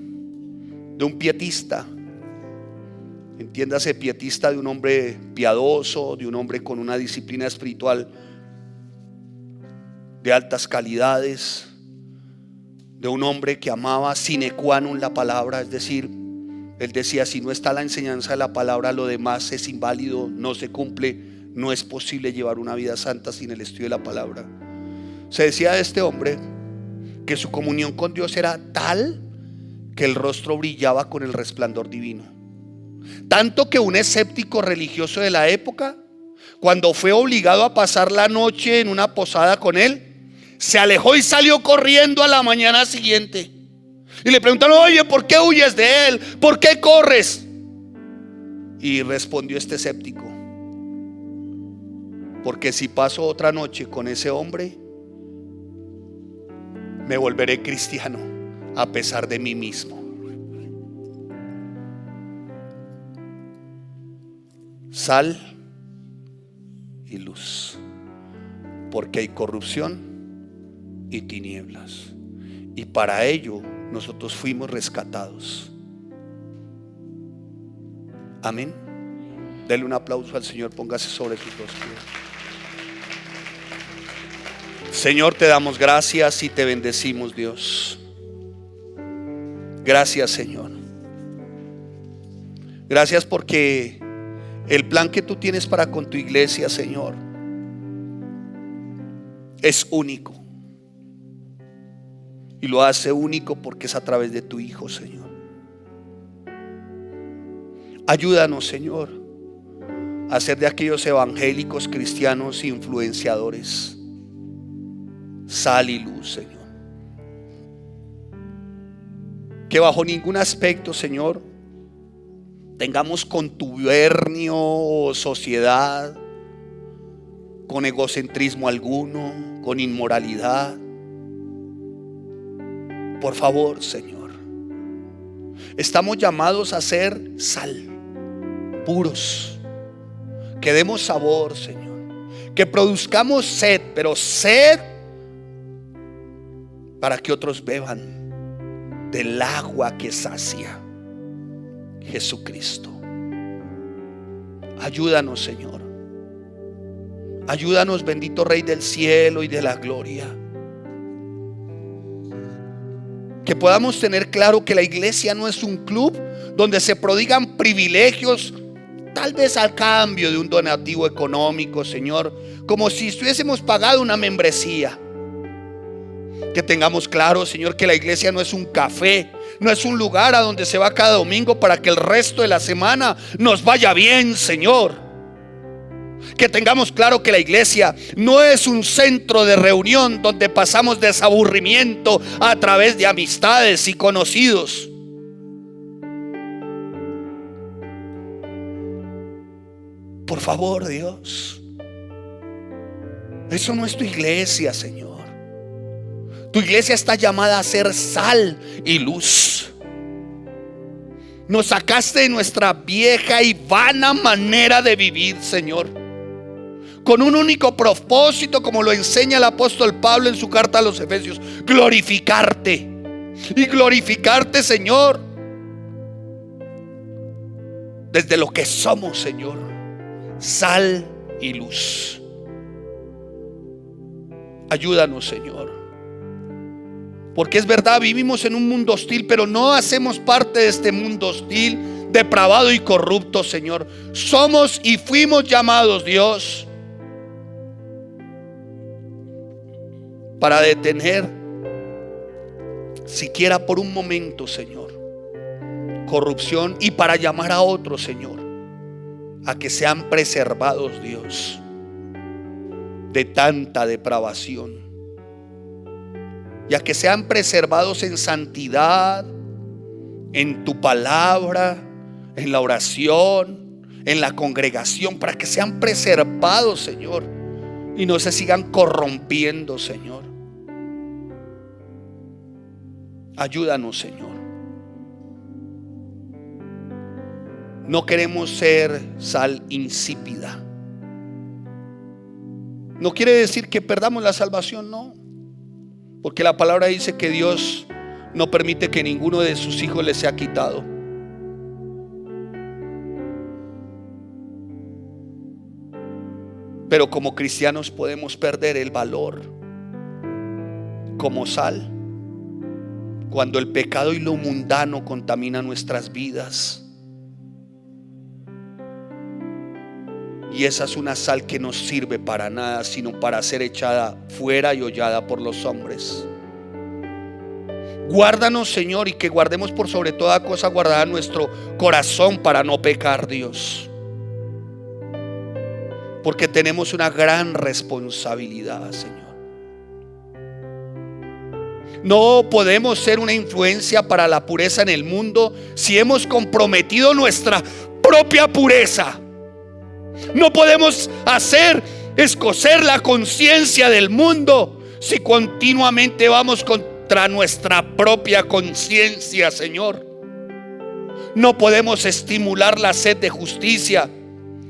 Speaker 1: pietista, entiéndase pietista, de un hombre piadoso, de un hombre con una disciplina espiritual de altas calidades, de un hombre que amaba sine qua non la palabra, es decir, él decía: si no está la enseñanza de la palabra, lo demás es inválido, no se cumple, no es posible llevar una vida santa sin el estudio de la palabra. Se decía de este hombre que su comunión con Dios era tal que el rostro brillaba con el resplandor divino, tanto que un escéptico religioso de la época, cuando fue obligado a pasar la noche en una posada con él, se alejó y salió corriendo a la mañana siguiente. Y le preguntaron: oye, ¿por qué huyes de él? ¿Por qué corres? Y respondió este escéptico: porque si paso otra noche con ese hombre, me volveré cristiano a pesar de mí mismo. Sal y luz, porque hay corrupción y tinieblas, y para ello nosotros fuimos rescatados. Amén. Dele un aplauso al Señor, póngase sobre sus dos pies. Señor, te damos gracias y te bendecimos, Dios. Gracias, Señor. Gracias porque el plan que tú tienes para con tu iglesia, Señor, es único. Y lo hace único porque es a través de tu Hijo, Señor. Ayúdanos, Señor, a ser de aquellos evangélicos cristianos influenciadores, sal y luz, Señor. Que bajo ningún aspecto, Señor, tengamos contubernio o sociedad, con egocentrismo alguno, con inmoralidad. Por favor, Señor, estamos llamados a ser sal, puros, que demos sabor, Señor, que produzcamos sed, pero sed para que otros beban del agua que sacia, Jesucristo. Ayúdanos, Señor. Ayúdanos, bendito Rey del cielo y de la gloria. Que podamos tener claro que la iglesia no es un club donde se prodigan privilegios, tal vez al cambio de un donativo económico, Señor, como si estuviésemos pagado una membresía. Que tengamos claro, Señor, que la iglesia no es un café, no es un lugar a donde se va cada domingo para que el resto de la semana nos vaya bien, Señor. Que tengamos claro que la iglesia no es un centro de reunión donde pasamos desaburrimiento a través de amistades y conocidos. Por favor, Dios, eso no es tu iglesia, Señor. Tu iglesia está llamada a ser sal y luz. Nos sacaste de nuestra vieja y vana manera de vivir, Señor, con un único propósito, como lo enseña el apóstol Pablo en su carta a los Efesios: glorificarte. Y glorificarte, Señor, desde lo que somos, Señor, sal y luz. Ayúdanos, Señor, porque es verdad, vivimos en un mundo hostil, pero no hacemos parte de este mundo hostil, depravado y corrupto, Señor. Somos y fuimos llamados, Dios, para detener, siquiera por un momento, Señor, corrupción, y para llamar a otros, Señor, a que sean preservados, Dios, de tanta depravación, y a que sean preservados en santidad, en tu palabra, en la oración, en la congregación, para que sean preservados, Señor, y no se sigan corrompiendo, Señor. Ayúdanos, Señor. No queremos ser sal insípida. No quiere decir que perdamos la salvación, no. Porque la palabra dice que Dios no permite que ninguno de sus hijos les sea quitado. Pero como cristianos podemos perder el valor como sal cuando el pecado y lo mundano contamina nuestras vidas. Y esa es una sal que no sirve para nada, sino para ser echada fuera y hollada por los hombres. Guárdanos, Señor, y que guardemos por sobre toda cosa guardada nuestro corazón para no pecar, Dios. Porque tenemos una gran responsabilidad, Señor. No podemos ser una influencia para la pureza en el mundo si hemos comprometido nuestra propia pureza. No podemos hacer escocer la conciencia del mundo si continuamente vamos contra nuestra propia conciencia, Señor. No podemos estimular la sed de justicia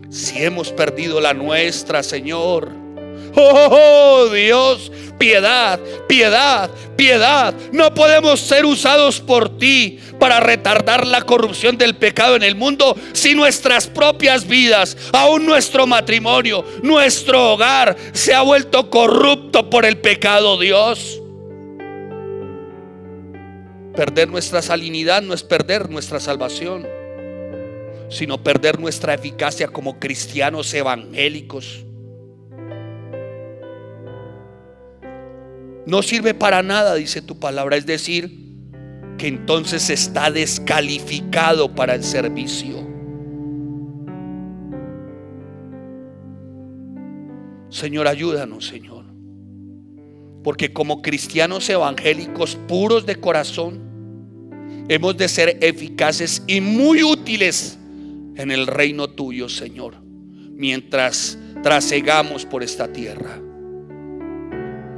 Speaker 1: si hemos perdido la nuestra, Señor. Oh Dios, piedad, piedad, piedad. No podemos ser usados por ti para retardar la corrupción del pecado en el mundo si nuestras propias vidas, aún nuestro matrimonio, nuestro hogar se ha vuelto corrupto por el pecado, Dios. Perder nuestra salinidad no es perder nuestra salvación, sino perder nuestra eficacia como cristianos evangélicos. No sirve para nada, dice tu palabra, es decir, que entonces está descalificado para el servicio. Señor, ayúdanos, Señor, porque como cristianos evangélicos puros de corazón, hemos de ser eficaces y muy útiles en el reino tuyo, Señor, mientras trasegamos por esta tierra.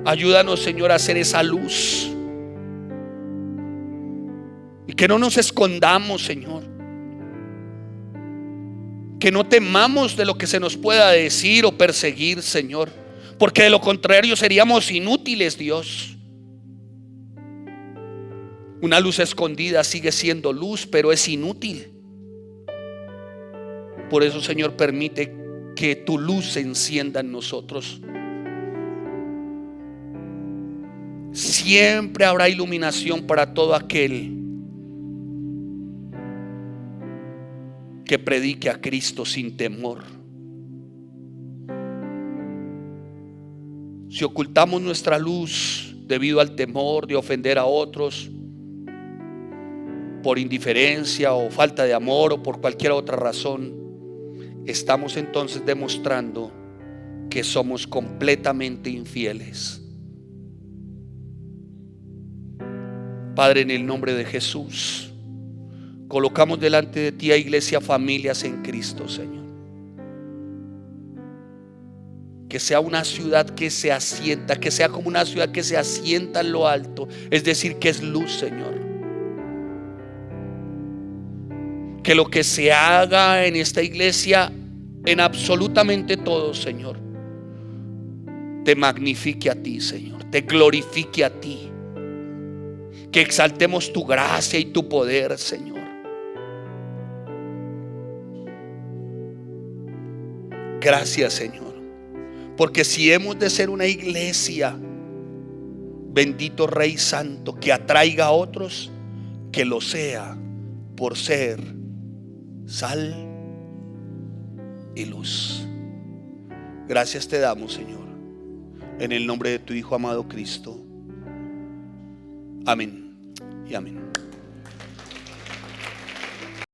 Speaker 1: Ayúdanos, Señor, a ser esa luz y que no nos escondamos, Señor, que no temamos de lo que se nos pueda decir o perseguir, Señor, porque de lo contrario seríamos inútiles, Dios. Una luz escondida sigue siendo luz, pero es inútil. Por eso, Señor, permite que tu luz se encienda en nosotros. Siempre habrá iluminación para todo aquel que predique a Cristo sin temor. Si ocultamos nuestra luz debido al temor de ofender a otros, por indiferencia o falta de amor o por cualquier otra razón, estamos entonces demostrando que somos completamente infieles. Padre, en el nombre de Jesús, colocamos delante de ti a Iglesia Familias en Cristo, Señor. Que sea una ciudad que se asienta, que sea como una ciudad que se asienta en lo alto, es decir, que es luz, Señor. Que lo que se haga en esta iglesia, en absolutamente todo, Señor, te magnifique a ti, Señor, te glorifique a ti. Que exaltemos tu gracia y tu poder, Señor. Gracias, Señor, porque si hemos de ser una iglesia, bendito Rey Santo, que atraiga a otros, que lo sea por ser sal y luz. Gracias te damos, Señor, en el nombre de tu Hijo amado Cristo. Amén y amén.